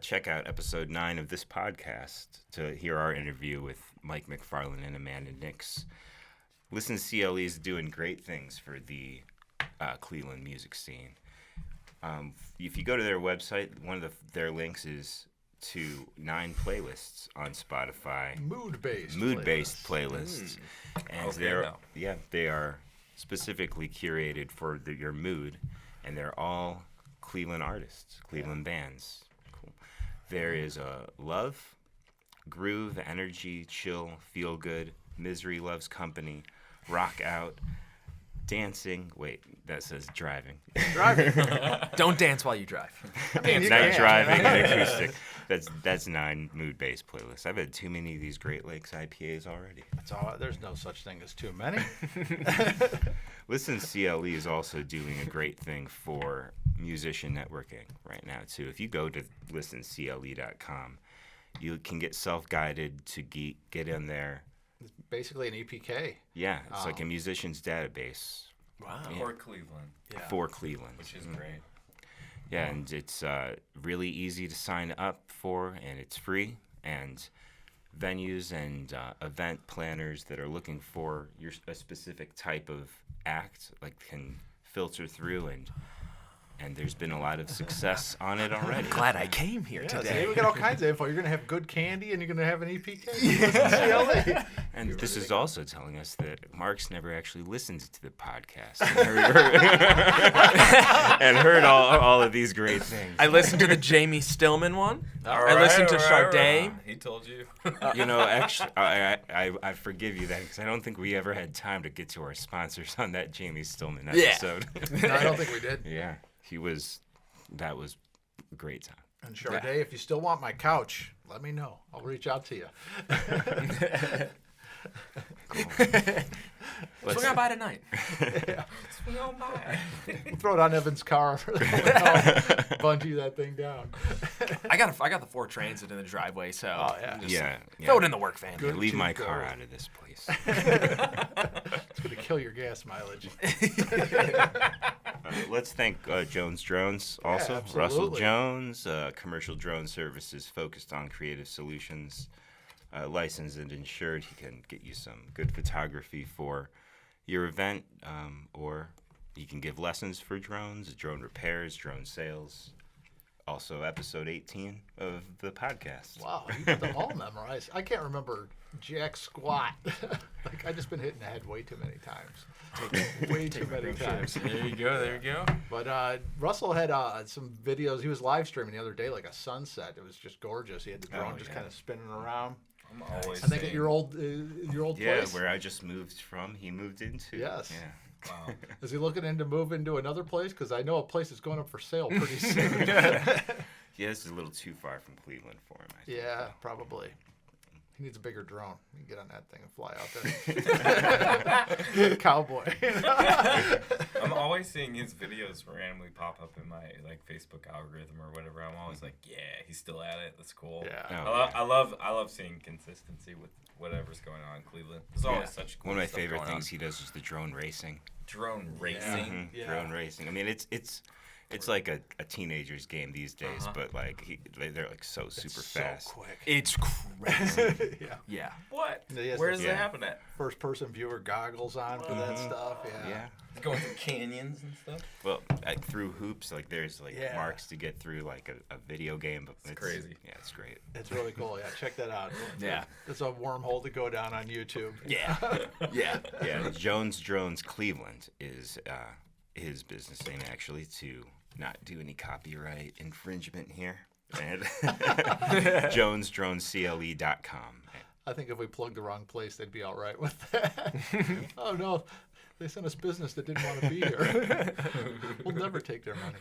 Check out episode 9 of this podcast to hear our interview with Mike McFarland and Amanda Nix. Listen, CLE is doing great things for the Cleveland music scene. If you go to their website, one of their links is to 9 playlists on Spotify. Mood-based playlists. And Okay, they are specifically curated for your mood, and they're all Cleveland artists, Cleveland bands. Cool. There is Love, Groove, Energy, Chill, Feel Good, Misery Loves Company, Rock Out, Dancing. Wait, that says Driving. Don't dance while you drive. Night Driving and Acoustic. That's 9 mood-based playlists. I've had too many of these Great Lakes IPAs already. There's no such thing as too many. Listen, CLE is also doing a great thing for musician networking right now, too. If you go to listencle.com, you can get self-guided to get in there. It's basically an EPK. Yeah, it's like a musician's database. Wow. For Cleveland, For Cleveland. which is great. Yeah, and it's really easy to sign up for, and it's free. And venues and event planners that are looking for a specific type of act can filter through, and there's been a lot of success on it already. Glad I came here Yeah, today. see, we got all kinds of info. You're going to have good candy, and you're going to have an EPK. Listen CLE. And this is also telling us that Mark's never actually listened to the podcast and heard all of these great things. I listened to the Jamie Stillman one. I listened to Sade. He told you. Actually, I forgive you that because I don't think we ever had time to get to our sponsors on that Jamie Stillman episode. No, I don't think we did. Yeah, that was a great time. And Sade, if you still want my couch, let me know. I'll reach out to you. Swing on by tonight. Swing on by. We'll throw it on Evan's car. Bungee that thing down. I got the 4 transit in the driveway, so just Yeah. throw it in the work van. Good. Leave to my go. car out of this place. It's going to kill your gas mileage. Let's thank Jones Drones also. Russell absolutely. Jones, commercial drone services focused on creative solutions. Licensed and insured. He can get you some good photography for your event, or you can give lessons for drones, drone repairs, drone sales. Also, episode 18 of the podcast. Wow, you got them all memorized. I can't remember jack squat. I've just been hitting the head way too many times. Way too many times. There you go. But Russell had some videos. He was live streaming the other day, like a sunset. It was just gorgeous. He had the drone just kind of spinning around. I'm always I think at saying- your old Yeah, place. where I just moved from, he moved into. Yes. Yeah. Wow. Is he looking into move into another place? Because I know a place is going up for sale pretty soon. Yeah, this is a little too far from Cleveland for him, I think. Yeah, probably. He needs a bigger drone. You can get on that thing and fly out there. Cowboy. I'm always seeing his videos randomly pop up in my Facebook algorithm or whatever. I'm always like, yeah, he's still at it. That's cool. Yeah. Oh, I love seeing consistency with whatever's going on in Cleveland. There's always such cool One of my stuff favorite going things on. he does is the drone racing. Drone racing. Yeah. Drone racing. I mean, it's like a teenager's game these days, but they're like so super fast. So quick. It's crazy. Yeah. Yeah. What? Yes, Where does yeah. it happen at? First person viewer goggles on for that stuff. Yeah. Yeah. Going through canyons and stuff. Well, through hoops, there's Yeah. marks to get through like a video game. But it's crazy. Yeah, it's great. It's really cool. Yeah, check that out. Yeah. It's a wormhole to go down on YouTube. Yeah. Yeah. Yeah, Jones Drones Cleveland is his business name actually to not do any copyright infringement here. And jonesdronecle.com. I think if we plugged the wrong place, they'd be all right with that. Oh no, they sent us business that didn't want to be here. We'll never take their money.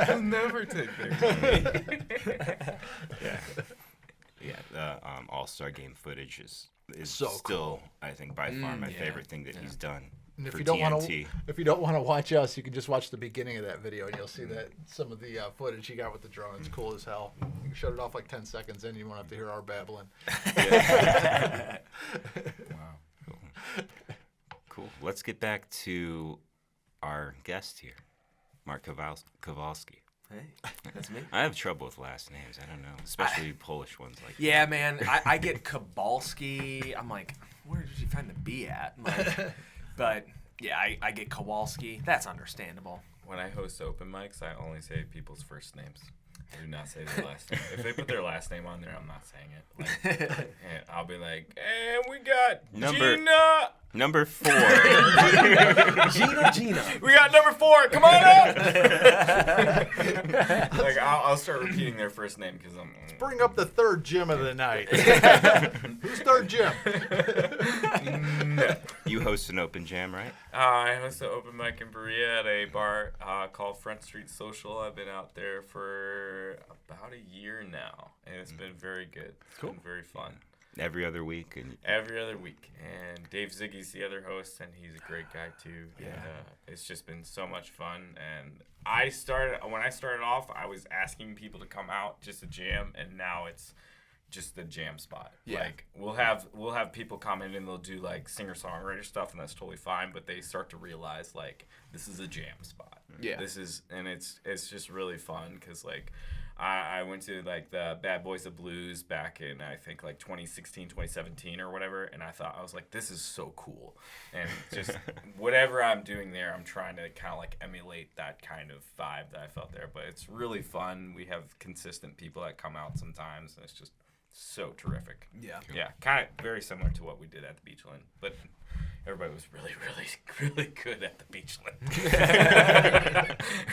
We'll never take their money. Yeah, the All-Star Game footage is So still, cool. I think, by far my favorite thing that he's done And if for you don't want TNT. to, if you don't want to watch us, you can just watch the beginning of that video, and you'll see that some of the footage he got with the drone. It's cool as hell. You can shut it off like 10 seconds in, you won't have to hear our babbling. Cool. Let's get back to our guest here, Mark Kovalsky. Hey, that's me. I have trouble with last names. I don't know, especially Polish ones like Yeah, man. I get Kovalsky. I'm like, where did you find the B at? Like, but yeah, I get Kowalski. That's understandable. When I host open mics, I only say people's first names. I do not say their last name. If they put their last name on there, I'm not saying it. Like, and I'll be like, and we got Gina. Number 4. Gina. We got number 4. Come on up. Like I'll start repeating their first name because I'm. Bring up the third gym of the night. Who's third gym? You host an open jam, right? I host an open mic in Berea at a bar called Front Street Social. I've been out there for about a year now, and it's been very good. It's been very fun. Every other week. And Every other week. And Dave Ziggy's the other host, and he's a great guy too. Yeah. And it's just been so much fun. And when I started off, I was asking people to come out just to jam, and now it's just the jam spot. Yeah. Like we'll have people come in and they'll do like singer-songwriter stuff, and that's totally fine, but they start to realize like this is a jam spot. Yeah. It's just really fun because like I went to like the Bad Boys of Blues back in I think like 2016, 2017 or whatever, and I was like, this is so cool. And just whatever I'm doing there, I'm trying to kind of like emulate that kind of vibe that I felt there. But it's really fun. We have consistent people that come out sometimes, and it's just so terrific. Yeah. Yeah, kind of very similar to what we did at the Beachland, but everybody was really, really, really good at the Beachland.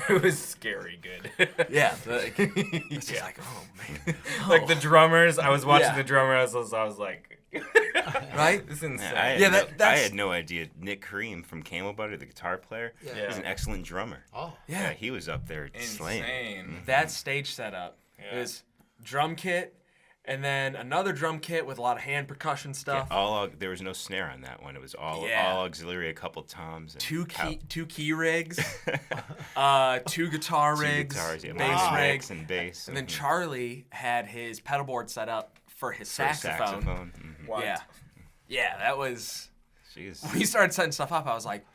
It was scary good. Yeah. It's just like, oh man. Like the drummers, I was watching Yeah. the drummers. I was like, Right? this is insane. I that's- had no idea. Nick Kareem from Camel Butter, the guitar player, Yeah. is an excellent drummer. Oh, Yeah. He was up there slaying. Insane. That stage setup Yeah. is drum kit, and then another drum kit with a lot of hand percussion stuff. There was no snare on that one. It was all Yeah. auxiliary, a couple toms. And Two key rigs, 2 guitar two rigs, guitars, yeah, bass wow. rigs, and bass. and then Charlie had his pedal board set up for his for a saxophone. Mhm. What? Yeah, that was. Jeez. When he started setting stuff up, I was like,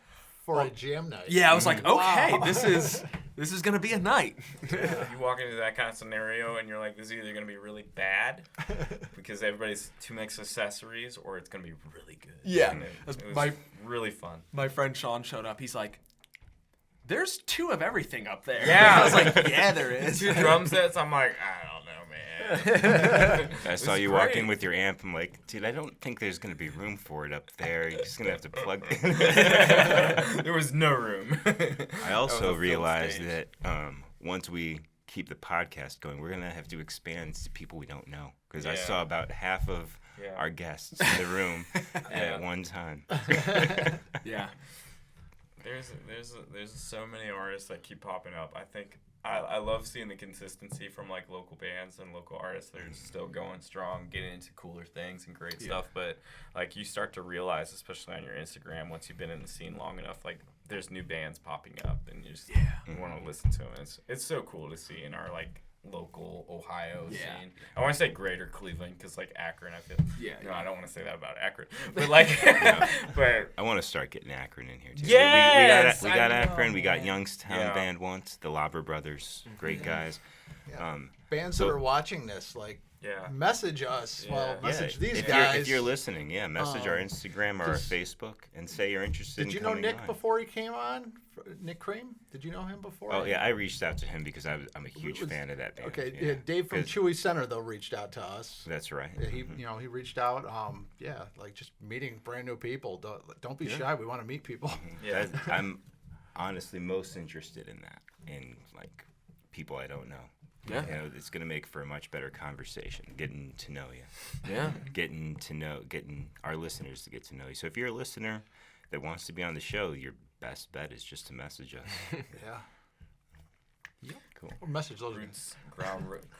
for a jam night. yeah, I was like, okay, Wow. this is gonna be a night. You walk into that kind of scenario and you're like, this is either going to be really bad because everybody's too much accessories, or it's going to be really good. Yeah. And it was My- really fun. My friend Sean showed up. He's like, "There's 2 of everything up there." Yeah. I was like, "Yeah, there is." 2 drum sets, I'm like, I don't know, man. I saw was you walk in great. with your amp. I'm like, dude, I don't think there's going to be room for it up there. You're just going to have to plug There was no room. I also filled realized stage. that once we keep the podcast going, we're going to have to expand to people we don't know. Because I Yeah. saw about half of Yeah. our guests in the room Yeah. at one time. Yeah. There's so many artists that keep popping up. I think I love seeing the consistency from like local bands and local artists that are still going strong, getting into cooler things and great stuff. But like you start to realize, especially on your Instagram, once you've been in the scene long enough, like there's new bands popping up, and you just you want to listen to them. It's so cool to see in our like local Ohio scene. I want to say greater Cleveland because like Akron, I feel. No, I don't want to say that about Akron, but like, but I want to start getting Akron in here too. Yes, we got I Akron. know, We got man. Youngstown Yeah. band once. The Lauber Brothers, great guys. Yeah. Bands so- that are watching this, like, yeah. message us. Yeah. Well, Yeah, message these if guys. You're, if you're listening, message our Instagram or our 'cause- Facebook and say you're interested Did in you know coming Nick on. before he came on? Nick Cream? Did you know him before? Oh yeah, I reached out to him because I'm a huge was- fan of that band. Okay, yeah. Dave from 'Cause- Chewy Center though reached out to us. That's right. Yeah, he reached out. Like just meeting brand new people. Don't be shy. We want to meet people. Yeah. I'm honestly most interested in that. in like people I don't know. Yeah. You know, it's gonna make for a much better conversation. Getting to know you. Yeah. Getting our listeners to get to know you. So if you're a listener that wants to be on the show, your best bet is just to message us. Yeah. Cool. Or message those. Roots,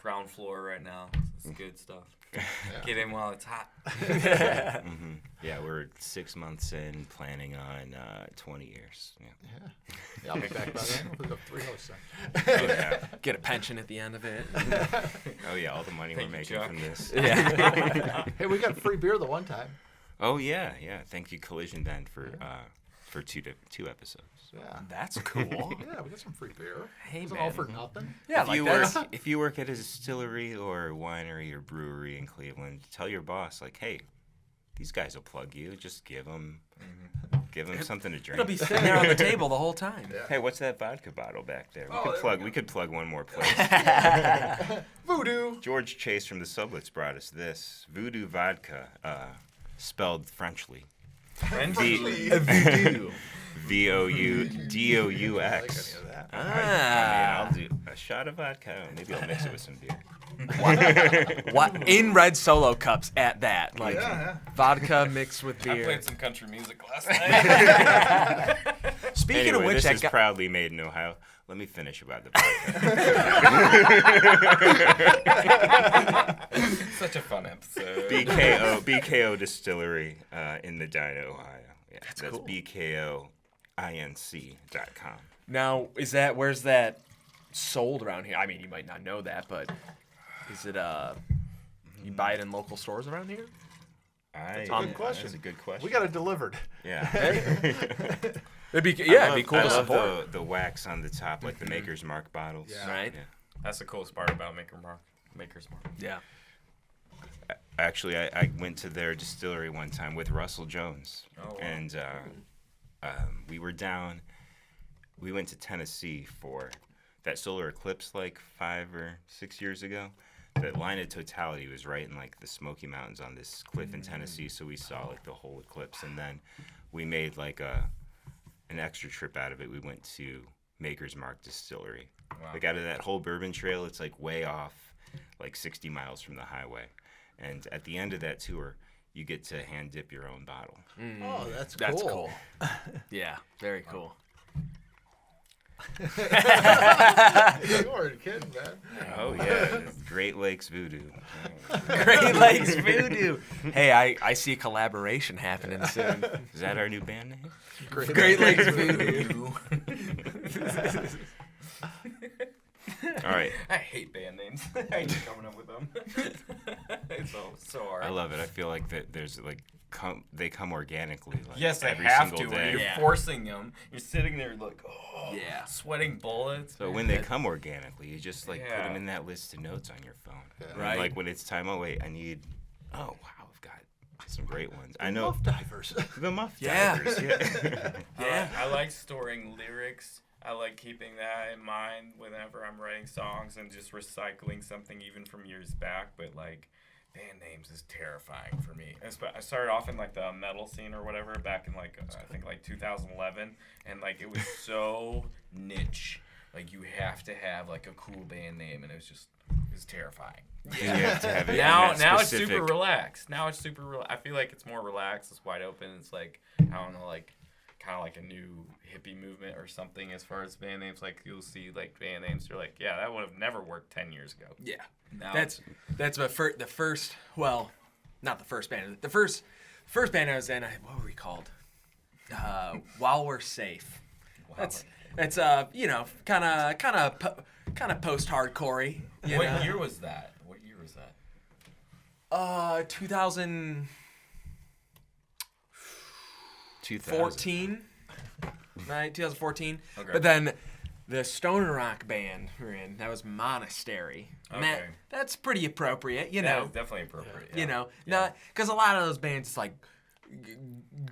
ground floor right now. It's good stuff. Yeah. Get in while it's hot. Yeah, we're 6 months in, planning on 20 years. Yeah. Yeah, I'll be back by then. We'll have 3 hosts then. Oh, yeah. Get a pension at the end of it. Oh, yeah, all the money Thank we're you, making Chuck. from this. Yeah. Hey, we got free beer the one time. Oh, yeah. Thank you, Collision Bend, for 2 episodes. Yeah. That's cool. Yeah, we got some free beer. Hey, It's man. all for nothing. Yeah, if like you that's. work, if you work at a distillery or winery or brewery in Cleveland, tell your boss, like, hey, these guys will plug you. Just give them something to drink. It'll be sitting there on the table the whole time. Yeah. Hey, what's that vodka bottle back there? Oh, We could plug one more place. Voodoo. George Chase from the Sublets brought us this Voodoo vodka, spelled Frenchly. Friendly. Voodoo. VOUDOUX. I like any of that. I mean, Ah. I'll do a shot of vodka. Maybe I'll mix it with some beer. What in red Solo cups at that? Like Yeah. vodka mixed with I beer. played some country music last night. Speaking Anyway, of which, this I is got, proudly made in Ohio. Let me finish about the vodka. Such a fun episode. BKO Distillery in Medina, Ohio. Yeah, that's cool. BKOINC.com. now where's that sold around here? I mean, you might not know that, but is it you buy it in local stores around here? That's a good question. That's a good question. We got it delivered. Yeah. It'd be I be cool to love support. the wax on the top, like the Maker's Mark bottles. Yeah. Right? Yeah. That's the coolest part about Maker's Mark. Yeah. Actually, I went to their distillery one time with Russell Jones, Oh, wow. and we went to Tennessee for that solar eclipse like 5 or 6 years ago. The line of totality was right in like the Smoky Mountains on this cliff in Tennessee, so we saw like the whole eclipse, and then we made like an extra trip out of it. We went to Maker's Mark Distillery. Wow. Like out of that whole bourbon trail, it's like way off, like 60 miles from the highway. And at the end of that tour, you get to hand dip your own bottle. Oh, that's cool. That's cool. Yeah, very cool. You weren't kidding, man. Oh yeah, Great Lakes Voodoo. Great Lakes Voodoo. Hey, I see a collaboration happening soon. Is that our new band name? Great Lakes Voodoo. All right, I hate band names. I hate coming up with them. It's so hard. I love it. I feel like that there's like they come organically. Like, Yes, they every have single to. day. You're Yeah. forcing them. You're sitting there like, oh, Yeah. sweating bullets. So when they come organically, you just like put Yeah. them in that list of notes on your phone. And, Right. Like when it's time. Oh wait, I need. Oh wow, I've got some great ones. I know Muff divers. the Muff Yeah. Divers. Yeah. Yeah. I like storing lyrics. I like keeping that in mind whenever I'm writing songs and just recycling something even from years back. But like band names is terrifying for me. I started off in like the metal scene or whatever back in like I think like 2011, and like it was so niche. Like you have to have like a cool band name, and it's terrifying. And you have to have it in Now that it's super specific- relaxed. Now it's super I feel like it's more relaxed. It's wide open. It's like I don't know, like kind of like a new hippie movement or something as far as band names. Like you'll see like band names. You're like, yeah, that would have never worked 10 years ago. Yeah. Now That's the first. Well, not the first band. The first band I was in. What were we called? While We're Safe. wow. That's kind of post-hardcore-y. What year was that? 2014, 2000. right? 2014. Okay. But then the stoner rock band we're in, that was Monastery. And Okay. that's pretty appropriate, you Yeah, know. it's definitely appropriate. You yeah. know, Yeah. not because a lot of those bands, it's like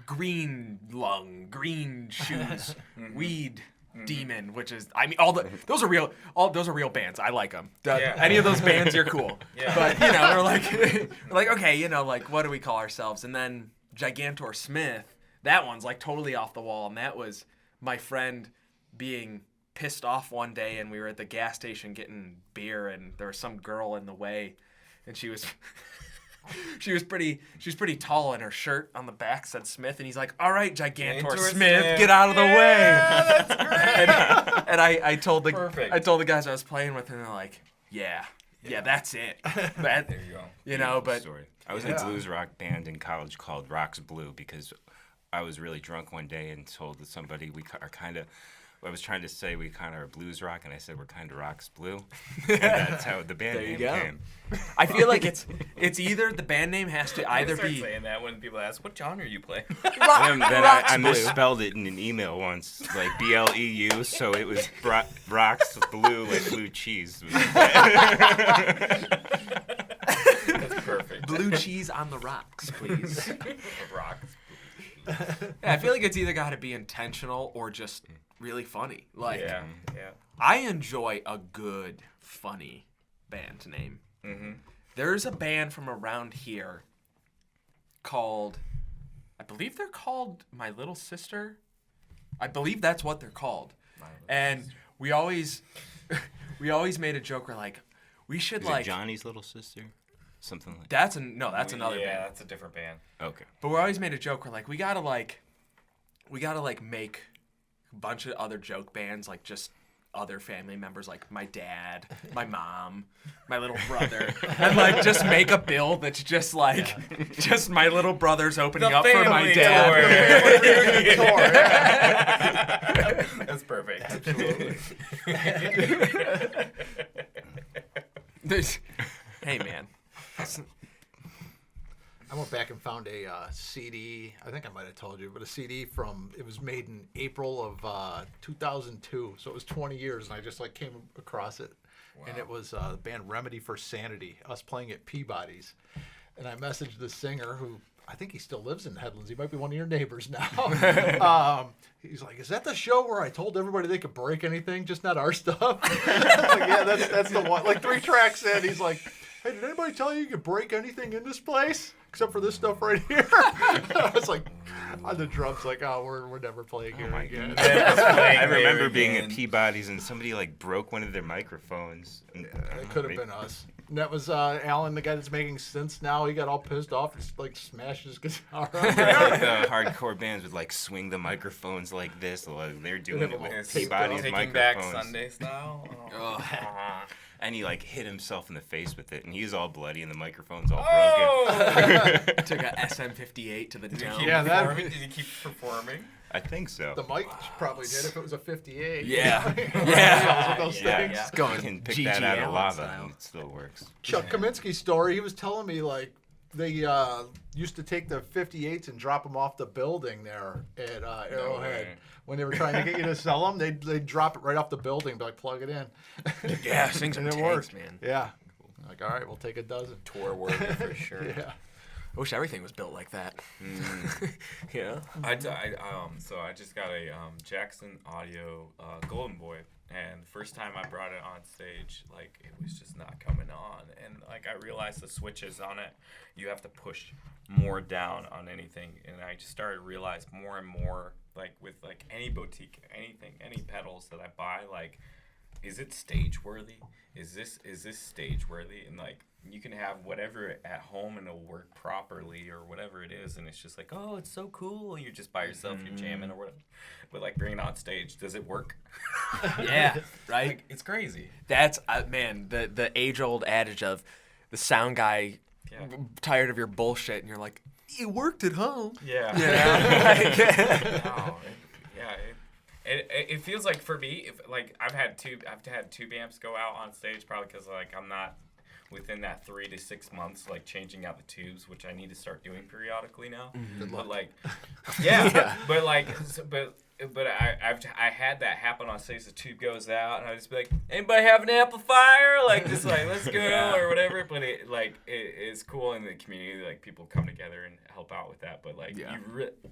green lung, green shoes, weed demon, which is, I mean, those are real bands. I like them. Yeah. Any of those bands, you're cool. Yeah. But you know, we're like, okay, you know, like what do we call ourselves? And then Gigantor Smith, that one's like totally off the wall, and that was my friend being pissed off one day, and we were at the gas station getting beer, and there was some girl in the way, and she was she was pretty tall, and her shirt on the back said Smith, and he's like, "All right, Gigantor Gigantor Smith, Smith. get out of the way." That's great. And I told the Perfect. guys I was playing with, and they're like, "Yeah, that's it." That, There you go. you know, but Story. I was in a blues rock band in college called Rocks Blue because I was really drunk one day and told somebody we are kind of. I was trying to say we kind of are blues rock, and I said we're kind of Rocks Blue, and that's how the band There you name go. came. I feel like it's either the band name has to either Start be saying that when people ask, "What genre you play?" And then Rocks I Blue. misspelled it in an email once, like BLEU, so it was Rocks Blue, like blue cheese. That's perfect. blue cheese on the rocks, please. Rocks. Yeah, I feel like it's either got to be intentional or just really funny. Like, Yeah. I enjoy a good, funny band name. Mm-hmm. There's a band from around here called, I believe they're called My Little Sister. I believe that's what they're called. And we always made a joke where like, we should Is like, it Johnny's little sister? Something like that's another Yeah, band. that's a different band. Okay. But we always made a joke where like we gotta make a bunch of other joke bands, like just other family members, like my dad, my mom, my little brother, and like just make a bill that's just like just my little brother's opening The up for my family dad. That's perfect. Absolutely. Hey man. I went back and found a CD. I think I might have told you, but a CD it was made in April of 2002. So it was 20 years, and I just like came across it. And it was the band Remedy for Sanity, us playing at Peabody's. And I messaged the singer, who I think he still lives in Headlands. He might be one of your neighbors now. He's like, "Is that the show where I told everybody they could break anything, just not our stuff?" I was like, "Yeah, that's the one." Like 3 tracks in, he's like, "Hey, did anybody tell you could break anything in this place except for this stuff right here?" I was like, on the drums, like, "Oh, we're never playing here again." I remember being at Peabody's and somebody like broke one of their microphones. And, It could have been us. And that was Alan, the guy that's making synths now. He got all pissed off and just, like smashed his guitar. Like the hardcore bands would like swing the microphones like this. Like, they're doing it with It's Peabody's Taking Back microphones. Sunday style. Oh. And he like hit himself in the face with it, and he's all bloody, and the microphone's all Took a SM58 to the Did dome. he Yeah, keep that- performing? Did he keep performing? I think so. The mic probably did if it was a 58. Yeah. Yeah. Those Yeah, things. yeah. Going You can pick GG that out of Allen lava, style. and it still works. Chuck Kaminsky's story, he was telling me like they used to take the 58s and drop them off the building there at Arrowhead. way. When they were trying to get you to sell them, they'd drop it right off the building, be like, plug it in. Yeah, things And are it tanks, worked. man. Yeah. Like, all right, we'll take a dozen. Tour worthy for sure. Yeah. I wish everything was built like that. Yeah. So I just got a Jackson Audio Golden Boy, and the first time I brought it on stage, like it was just not coming on, and like I realized the switches on it, you have to push more down on anything, and I just started to realize more and more, like with like any boutique, anything, any pedals that I buy, like, is it stage worthy? Is this stage worthy? And like you can have whatever at home and it'll work properly or whatever it is, and it's just like, oh, it's so cool. You're just by yourself, you're jamming or whatever. But like bringing it on stage, does it work? Yeah, right? Like it's crazy. That's, man, the age-old adage of the sound guy Yeah. tired of your bullshit, and you're like, it worked at home. Yeah. Yeah. No, it feels like for me, if like I've had tube amps go out on stage, probably because like I'm not within that 3 to 6 months, like changing out the tubes, which I need to start doing periodically now. Good But luck. like, yeah, but like, but I had that happen on stage. The tube goes out, and I just be like, anybody have an amplifier? Like, just like, let's go or whatever. But it's cool in the community. Like, people come together and help out with that. But like, Yeah.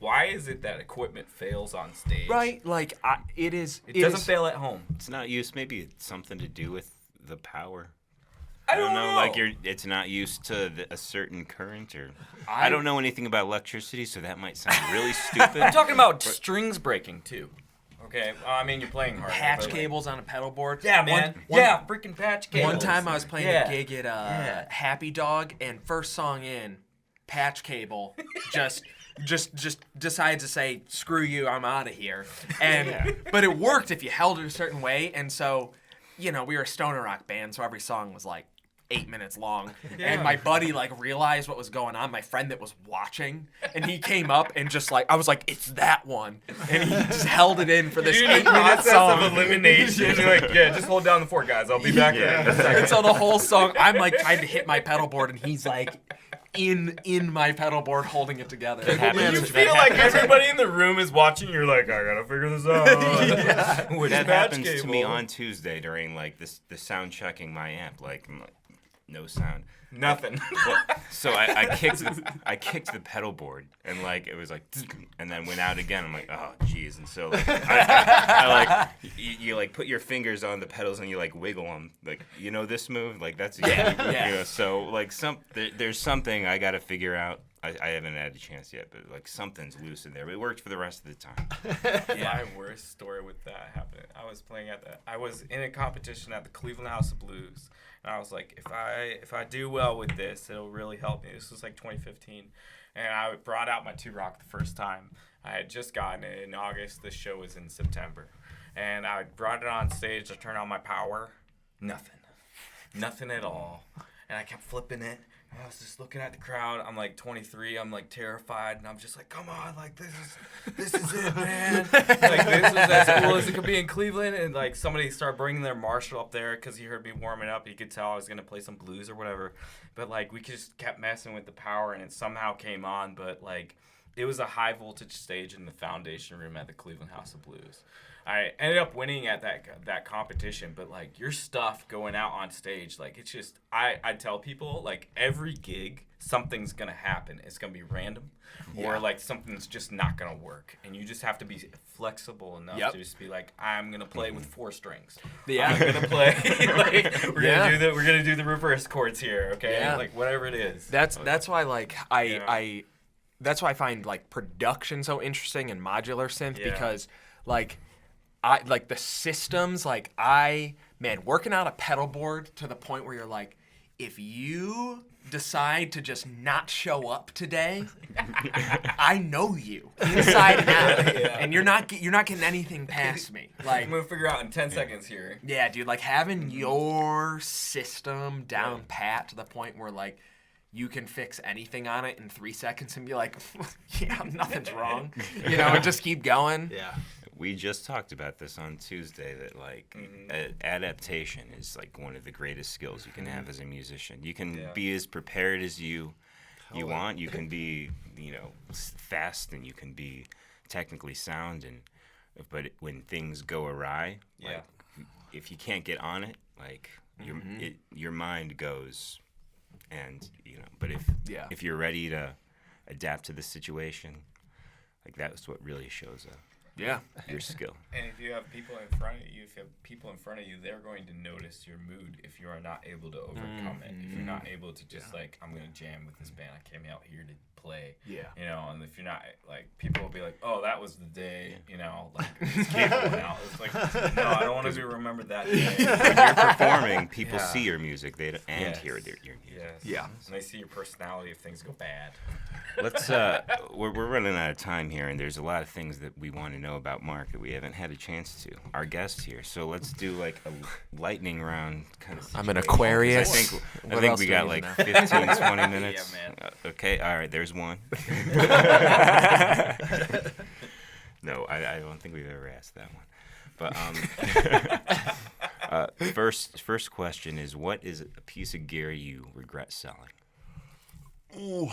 why is it that equipment fails on stage? Right? Like, it is. It doesn't fail at home. It's not used. Maybe it's something to do with the power. I don't know. know. Like it's not used to a certain current, or I don't know anything about electricity, so that might sound really stupid. I'm talking about strings breaking too. Okay, well, I mean you're playing hard. Patch cables on a pedal board. Yeah, man. Freaking patch cables. One time I was playing a gig at Happy Dog, and first song in, patch cable just decides to say, screw you, I'm out of here. And but it worked if you held it a certain way. And so, we were a stoner rock band, so every song was like 8 minutes long. And my buddy like realized what was going on, my friend that was watching, and he came up and just like, I was like, it's that one. And he just held it in for this 8-minute song. Of elimination. You're like, yeah, just hold down the fort, guys. I'll be back in a second. And so the whole song, I'm like trying to hit my pedal board, and he's like in my pedal board holding it together. You feel like everybody in the room is watching. You're like, I gotta figure this out. That happens to me on Tuesday during like the sound checking my amp. Like, I'm like, no sound. Nothing. So I kicked the pedal board, and like it was like, and then went out again. I'm like, oh geez. And so like, I like you like put your fingers on the pedals and you like wiggle them. Like, this move, like that's so like there's something I gotta figure out. I haven't had a chance yet, but like something's loose in there. But it worked for the rest of the time. My worst story with that happened. I was in a competition at the Cleveland House of Blues. And I was like, if I do well with this, it'll really help me. This was like 2015. And I brought out my 2-rock the first time. I had just gotten it in August. The show was in September. And I brought it on stage to turn on my power. Nothing at all. And I kept flipping it. And I was just looking at the crowd. I'm like 23. I'm like terrified. And I'm just like, come on. Like, this is it, man. Like, this is as cool as it could be in Cleveland. And like somebody started bringing their Marshall up there because he heard me warming up. He could tell I was going to play some blues or whatever. But like we just kept messing with the power and it somehow came on. But like it was a high voltage stage in the foundation room at the Cleveland House of Blues. I ended up winning at that competition, but like your stuff going out on stage, like it's just I tell people like every gig something's gonna happen. It's gonna be random, or like something's just not gonna work, and you just have to be flexible enough to just be like, I'm gonna play with 4 strings. I'm gonna play like we're gonna do the reverse chords here, okay? Like whatever it is. That's why like that's why I find like production so interesting and modular synth because like. I like the systems, working out a pedal board to the point where you're like, if you decide to just not show up today, I know you inside and out, and you're not getting anything past me. Like I'm gonna figure out in 10 seconds here. Yeah, dude. Like having your system down pat to the point where like you can fix anything on it in 3 seconds and be like, yeah, nothing's wrong, and just keep going. Yeah. We just talked about this on Tuesday that like adaptation is like one of the greatest skills you can have as a musician. You can be as prepared as you want. You can be fast and you can be technically sound but when things go awry, like if you can't get on it, like your mind goes, and but if you're ready to adapt to the situation, like that's what really shows up. Yeah. Your skill. And if you have people in front of you, they're going to notice your mood if you are not able to overcome it. If you're not able to just like, I'm going to jam with this band. I came out here to play. Yeah. And if you're not, like, people will be like, oh, that was the day, like, just keep going out. It's like, no, I don't want to be remembered that day. When you're performing, people see your music hear your music. Yes. Yeah. And they see your personality if things go bad. Let's we're running out of time here, and there's a lot of things that we want to know about Mark that we haven't had a chance to. Our guest here, so let's do like a lightning round kind of situation. I'm an Aquarius. I think we got like 15, 20 minutes. Yeah, man. Okay, all right. There's one. No, I don't think we've ever asked that one. But first question is, what is a piece of gear you regret selling? Ooh,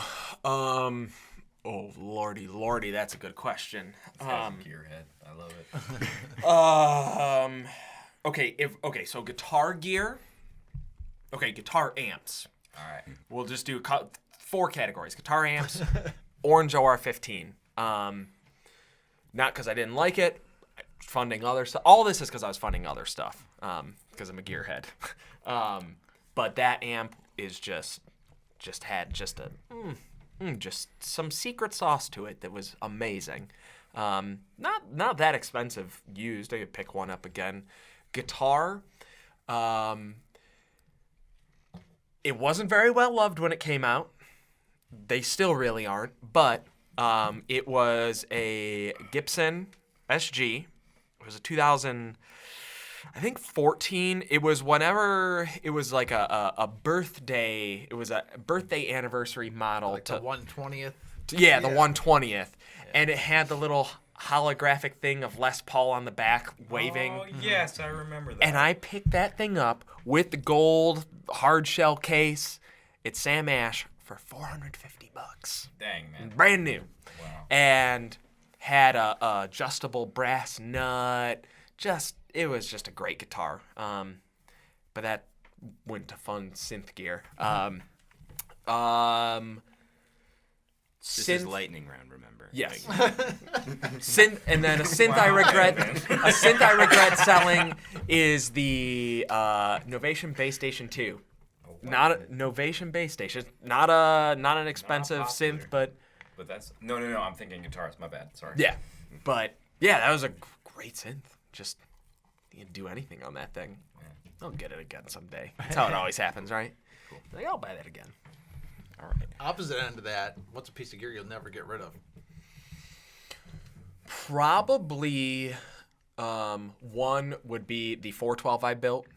lordy, that's a good question. Gearhead, I love it. So guitar gear. Okay, guitar amps. All right. We'll just do 4 categories: guitar amps, Orange OR15. Not because I didn't like it, funding other stuff. All this is because I was funding other stuff. Because I'm a gearhead. But that amp is just had just some secret sauce to it that was amazing. Not that expensive used. I could pick one up again. Guitar. It wasn't very well loved when it came out. They still really aren't. But it was a Gibson SG. It was a 2000, I think 14. It was whenever it was like a birthday. It was a birthday anniversary model. Like the 120th. Yeah, the 120th. And it had the little holographic thing of Les Paul on the back waving. Oh, yes, I remember that. And I picked that thing up with the gold hard shell case at Sam Ash for $450. Dang, man. Brand new. Wow. And had a adjustable brass nut. It was just a great guitar. But that went to fun synth gear. This is lightning round, remember? Yes. Like, And then a synth I regret selling is the Novation Base Station 2. Not a Novation Base Station. Not an expensive synth, but that's no. I'm thinking guitars. My bad. Sorry. yeah. But yeah, that was a great synth. Just you can do anything on that thing. I'll get it again someday. That's how it always happens, right? Cool. Like, I'll buy that again. all right. Opposite end of that, what's a piece of gear you'll never get rid of? Probably one would be the 412 I built.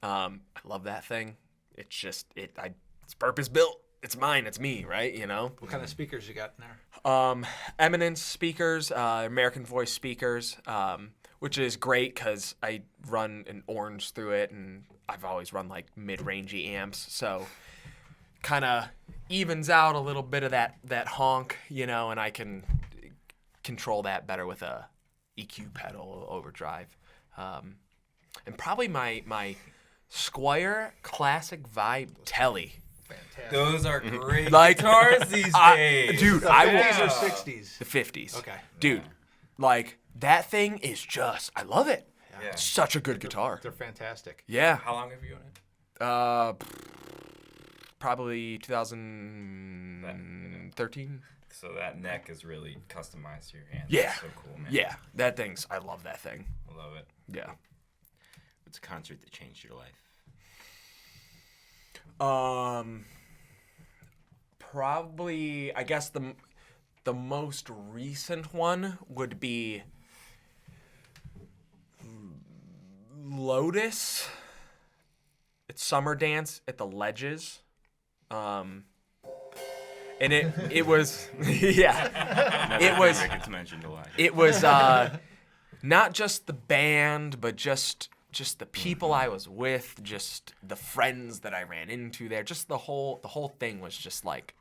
I love that thing. It's just it's purpose built. It's mine. It's me, right? You know. What kind of speakers you got in there? Eminence speakers, American Voice speakers, which is great because I run an orange through it, and I've always run like mid-rangey amps, so kind of evens out a little bit of that honk, you know, and I can control that better with a EQ pedal overdrive, and probably my Squier Classic Vibe Telly. Fantastic. Those are great Like- guitars these days. Dude, The I 50s will. or 60s? The 50s. Okay. Dude, like, that thing is just, I love it. Yeah. It's such a good guitar. They're fantastic. Yeah. How long have you owned it? Probably 2013. So that neck is really customized to your hand. Yeah. That's so cool, man. Yeah. I love that thing. I love it. Yeah. What's a concert that changed your life? Probably, I guess the most recent one would be Lotus. It's Summer Dance at the Ledges. And it was yeah. It was It's mentioned a lot. It was not just the band, but just the people I was with, just the friends that I ran into there. Just the whole thing was just like,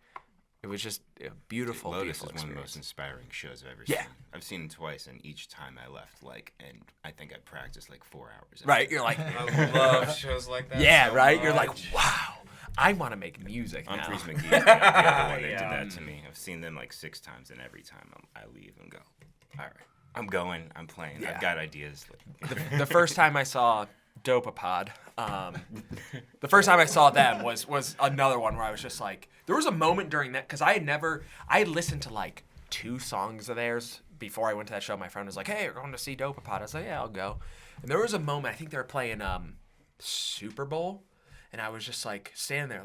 it was just a beautiful, Lotus beautiful is one of the most experience. inspiring shows I've ever Yeah. seen. I've seen it twice, and each time I left, and I think I practiced 4 hours. Right? You're like, I love shows like that. yeah, so right? You're like, much. wow, I want to make music now. Humphreys McGee is the other one that Yeah. did that to me. I've seen them 6 times, and every time I leave and go, all right, I'm going, I'm playing, Yeah. I've got ideas. The first time I saw Dopapod, the first time I saw them was another one where I was just like, there was a moment during that, because I had listened to 2 songs of theirs before I went to that show. My friend was like, hey, we're going to see Dopapod. I was like, yeah, I'll go. And there was a moment, I think they were playing Super Bowl, and I was just standing there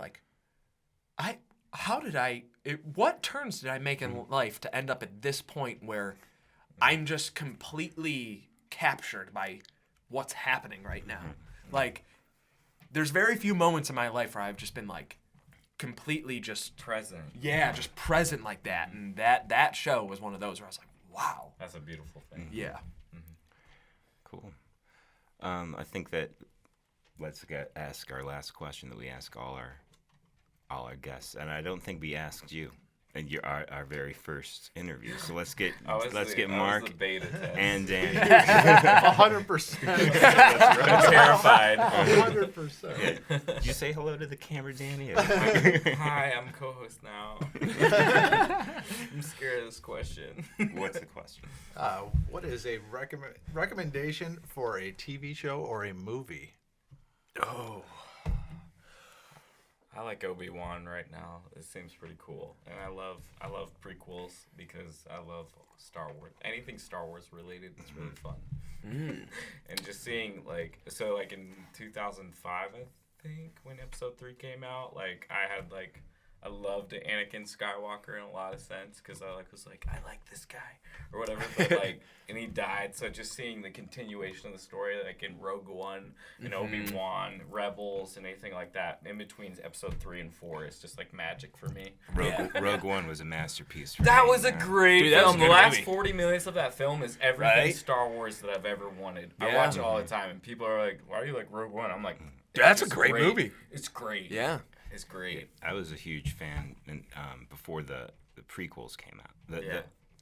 what turns did I make in life to end up at this point where I'm just completely captured by what's happening right now? There's very few moments in my life where I've just been completely just Present. just present like that, and that show was one of those where I was like, wow. That's a beautiful thing. Yeah. Cool. I think that let's ask our last question that we ask all our guests, and I don't think we asked you in our very first interview. So let's get Mark the beta test. and Danny. 100%. I'm terrified. 100%. Did you say hello to the camera, Danny? Hi, I'm co-host now. I'm scared of this question. What's the question? What is a recommendation for a TV show or a movie? Oh. I like Obi-Wan right now. It seems pretty cool, and I love prequels because I love Star Wars. Anything Star Wars related is really fun. And just seeing like in 2005, I think when Episode 3 came out, like I loved Anakin Skywalker in a lot of sense because I was like I like this guy or whatever, but like and he died. So just seeing the continuation of the story, like in Rogue One and Obi-Wan, Rebels, and anything like that in between Episode 3 and 4 is just like magic for me. Rogue One was a masterpiece. For That me, was a great Dude, that was film. a The good last movie. 40 minutes of that film is everything Right? Star Wars that I've ever wanted. I Yeah. watch it all the time, and people are like, "Why do you like Rogue One?" I'm like, That's a "It's great movie." It's great. Yeah. It's great. I was a huge fan before the prequels came out.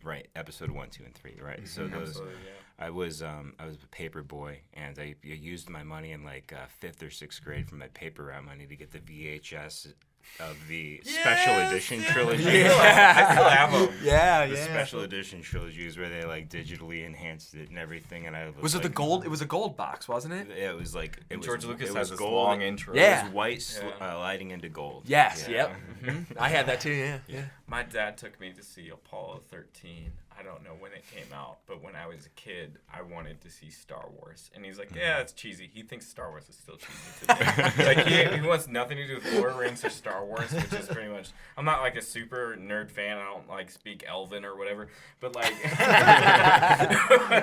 Right, episode 1, 2, and 3. Right, so those. Absolutely, yeah. I was a paper boy, and I used my money in like 5th or 6th grade from my paper route money to get the VHS of the special edition trilogy. I still have them. Yeah, The special edition trilogies where they like digitally enhanced it and everything, and I Was it the like, gold? It was a gold box, wasn't it? It was like it was, George Lucas it has was this gold. long intro. Yeah. It was white lighting into gold. Yes. Yeah. Yep. I had that too. Yeah. My dad took me to see Apollo 13. I don't know when it came out, but when I was a kid, I wanted to see Star Wars. And he's like, yeah, it's cheesy. He thinks Star Wars is still cheesy today. Like, he wants nothing to do with Lord of the Rings or Star Wars, which is pretty much... I'm not, like, a super nerd fan. I don't, like, speak Elven or whatever. But, like...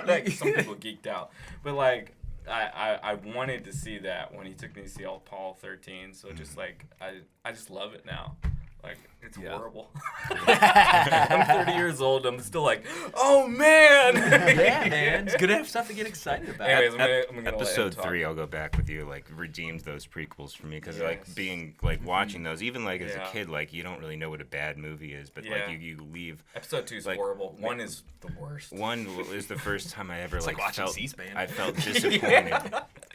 like, some people geeked out. But, like... I wanted to see that when he took me to see Apollo 13. So, just, like, I just love it now. Like, it's horrible. I'm 30 years old. I'm still like, oh, man. Yeah, man. It's good to have stuff to get excited about. Anyways, I'm gonna Episode let him 3, talk. I'll go back with you. Like redeemed those prequels for me because like Yes. being like watching those, even like as Yeah. a kid, like you don't really know what a bad movie is, but Yeah. like you leave. Episode 2 is like, horrible. 1 is the worst. One is the first time I ever like watching felt C-SPAN. I felt disappointed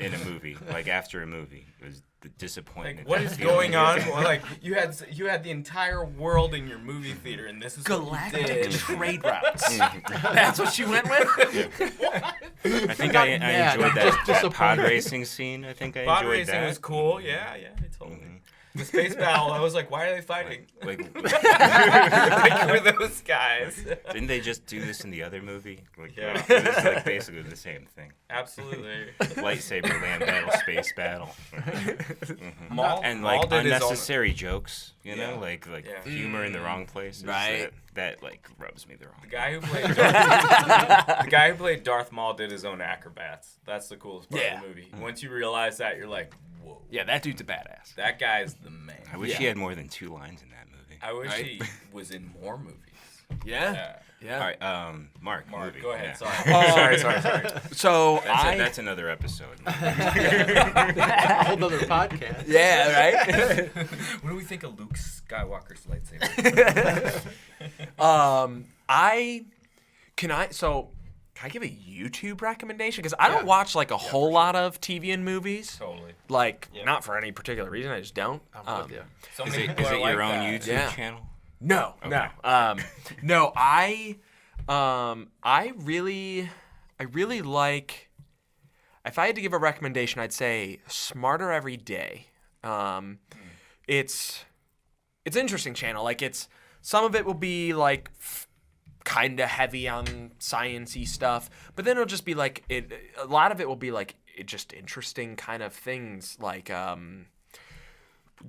in a movie. Like after a movie, it was the disappointment. Like, what that is feeling. going on? Well, like, you had the entire world in your movie theater, and this is what you Galactic did. trade routes. That's what you went with? I think I Yeah, enjoyed just that pod disappointed. racing scene. I think I Pod enjoyed racing that. was cool. Yeah, totally. The space battle, I was like, why are they fighting? Like, Like, who are those guys? didn't they just do this in the other movie? Like, Yeah. it was like basically the same thing. Absolutely. Lightsaber land battle, space battle, Maul, and Maul like did his own- unnecessary jokes. You know, Yeah. like Yeah. humor in the wrong places. Right. That like rubs me the wrong. The guy who played the guy who played Darth Maul did his own acrobats. That's the coolest part of the movie. Once you realize that, you're like, whoa, Yeah, that dude's a badass. that guy's the man. I wish he had more than 2 lines in that movie. I wish Right? he was in more movies. Yeah. All right, Mark. Mark, movie. go ahead. Yeah. Sorry. So That's another episode. A whole nother podcast. Yeah, right? What do we think of Luke Skywalker's lightsaber? Can I give a YouTube recommendation? Because I don't watch like a whole lot of TV and movies. Totally. Like, not for any particular reason. I just don't. I'm with you. So Is many it people are your like own that. YouTube Yeah. channel? No, no. No, I really like. If I had to give a recommendation, I'd say Smarter Every Day. It's interesting channel. Like some of it will be like kind of heavy on science-y stuff, but then it'll just be like a lot of it will be like just interesting kind of things like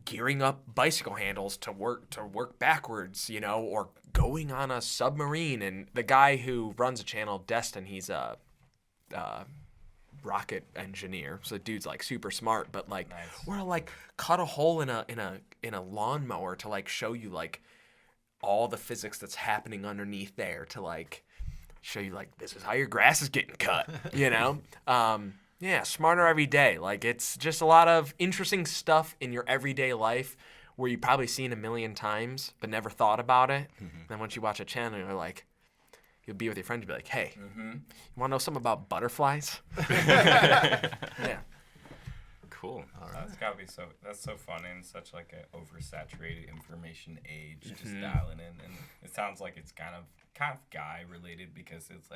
gearing up bicycle handles to work backwards, you know, or going on a submarine. And the guy who runs a channel, Destin, he's a rocket engineer, so the dude's like super smart. But like, we'll like cut a hole in a lawnmower to like show you like all the physics that's happening underneath there to like show you like this is how your grass is getting cut, you know. Yeah, Smarter Every Day. Like, it's just a lot of interesting stuff in your everyday life where you've probably seen a million times but never thought about it. And then once you watch a channel, you're like, you'll be with your friends and be like, hey, you want to know something about butterflies? Yeah. Cool. That's gotta be that's so fun in such like an oversaturated information age, just dialing in, and it sounds like it's kind of guy related because it's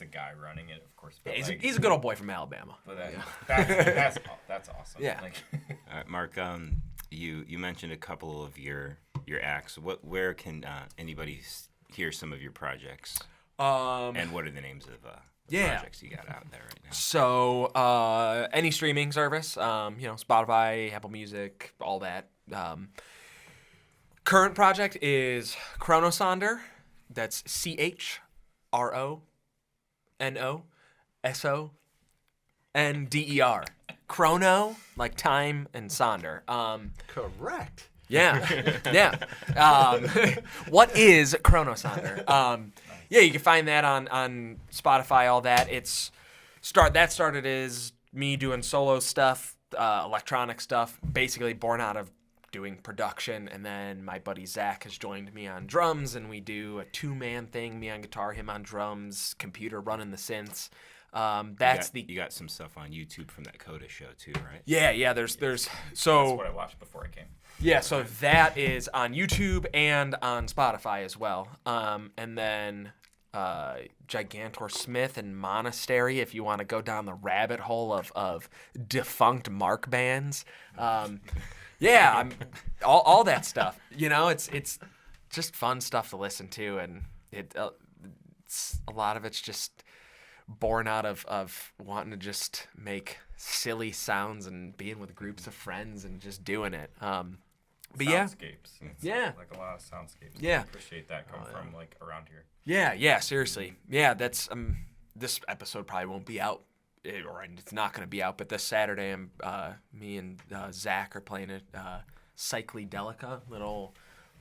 a guy running it, of course. But He's a good old boy from Alabama. But that's awesome. Yeah. All right, Mark. You mentioned a couple of your acts. Where can anybody hear some of your projects? And what are the names of projects you got out there right now? So any streaming service, Spotify, Apple Music, all that. Current project is Chronosonder. That's ChronoSonder. Chrono, like time, and Sonder. Correct. Yeah, yeah. What is Chronosonder? Yeah, you can find that on Spotify, all that. That started as me doing solo stuff, electronic stuff, basically born out of doing production, and then my buddy Zach has joined me on drums, and we do a 2-man thing, me on guitar, him on drums, computer running the synths. You got some stuff on YouTube from that Coda show too, right? Yeah. There's so that's what I watched before I came. Yeah, so that is on YouTube and on Spotify as well. And then Gigantor Smith and Monastery, if you want to go down the rabbit hole of defunct Mark bands. Yeah, all that stuff. It's just fun stuff to listen to, and it's a lot of it's just born out of wanting to just make silly sounds and being with groups of friends and just doing it. But soundscapes. Yeah. Like a lot of soundscapes. Yeah. I appreciate that coming from like around here. Yeah, seriously. Yeah, that's this episode probably won't be out, or it's not going to be out, but this Saturday, me and Zach are playing at Cycledelica, little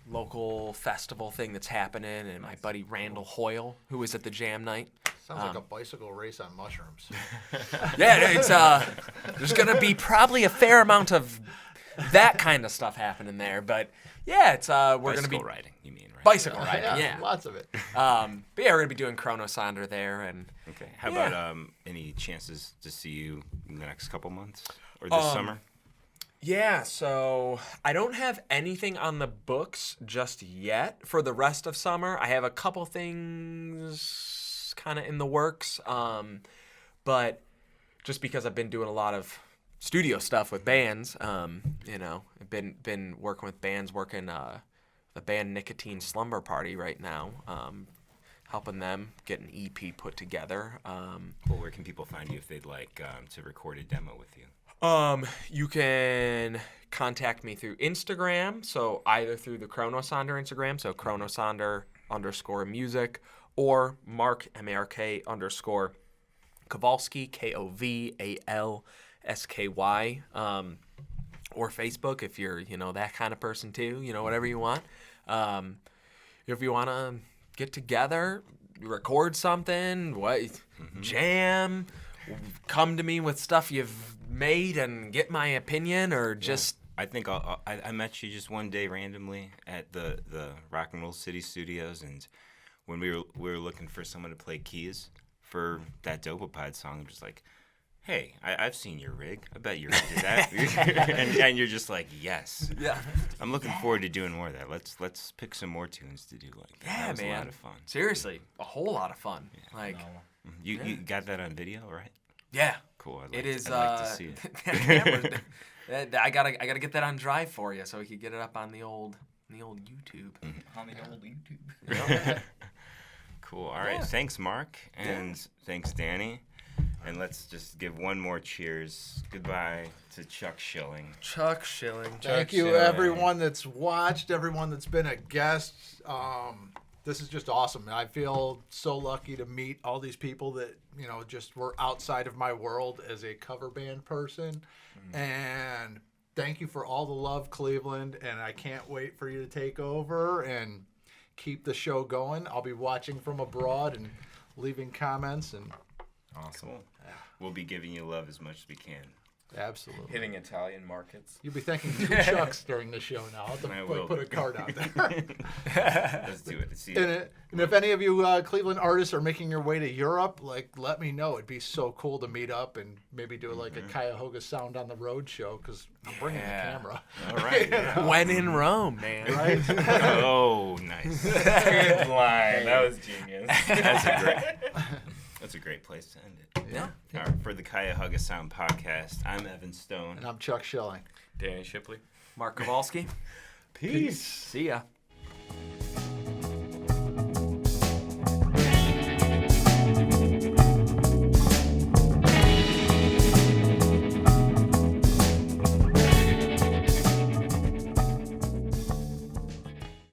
local festival thing that's happening, and my buddy Randall Hoyle, who was at the jam night. Sounds like a bicycle race on mushrooms. Yeah, it's there's going to be probably a fair amount of that kind of stuff happening there, but yeah, it's we're going to be riding. You mean right? Bicycle riding, yeah. Lots of it. But yeah, we're going to be doing Chronosonder there, and okay. How about any chances to see you in the next couple months or this summer? Yeah, so I don't have anything on the books just yet for the rest of summer. I have a couple things kind of in the works, but just because I've been doing a lot of studio stuff with bands, I've been working with bands, working the band Nicotine Slumber Party right now, helping them get an EP put together. Well, where can people find you if they'd like to record a demo with you? You can contact me through Instagram, so either through the Chronosonder Instagram, so Chronosonder_music, or Mark, MARK _Kovalsky, KOVALSKY, or Facebook if you're, that kind of person too, whatever you want. If you want to get together, record something, jam, come to me with stuff you've made and get my opinion, or just... I think I met you just one day randomly at the Rock and Roll City Studios, and when we were looking for someone to play keys for that Dopapod song, I'm just like, hey, I've seen your rig. I bet you're into that. and you're just like, yes. Yeah. I'm looking forward to doing more of that. Let's pick some more tunes to do like that. Yeah, that was man. a lot of fun. Seriously, a whole lot of fun. Yeah. Like, you got that on video, right? Yeah. Cool. I'd like to see it. I gotta get that on Drive for you so we could get it up on the old YouTube. On the old YouTube. Cool. All right. Yeah. Thanks, Mark, and thanks, Danny. And let's just give one more cheers. Goodbye to Chuck Schilling. Chuck Schilling. Thank you, everyone that's watched, everyone that's been a guest. This is just awesome. I feel so lucky to meet all these people that, just were outside of my world as a cover band person. And thank you for all the love, Cleveland. And I can't wait for you to take over and keep the show going. I'll be watching from abroad and leaving comments. And Awesome. We'll be giving you love as much as we can. Absolutely. Hitting Italian markets. You'll be thanking 2 Chucks during the show now. I'll have I to will. put a card out there. Let's do it. See, And if any of you Cleveland artists are making your way to Europe, like, let me know. It'd be so cool to meet up and maybe do like a Cuyahoga Sound on the Road show because I'm bringing the camera. all right. Yeah. When in Rome, man. Right? Oh, nice. Good line. That was genius. That's a great place to end it. Yeah. All right, for the Cuyahoga Sound podcast, I'm Evan Stone. And I'm Chuck Schilling. Danny Shipley. Mark Kovalsky. Peace. See ya.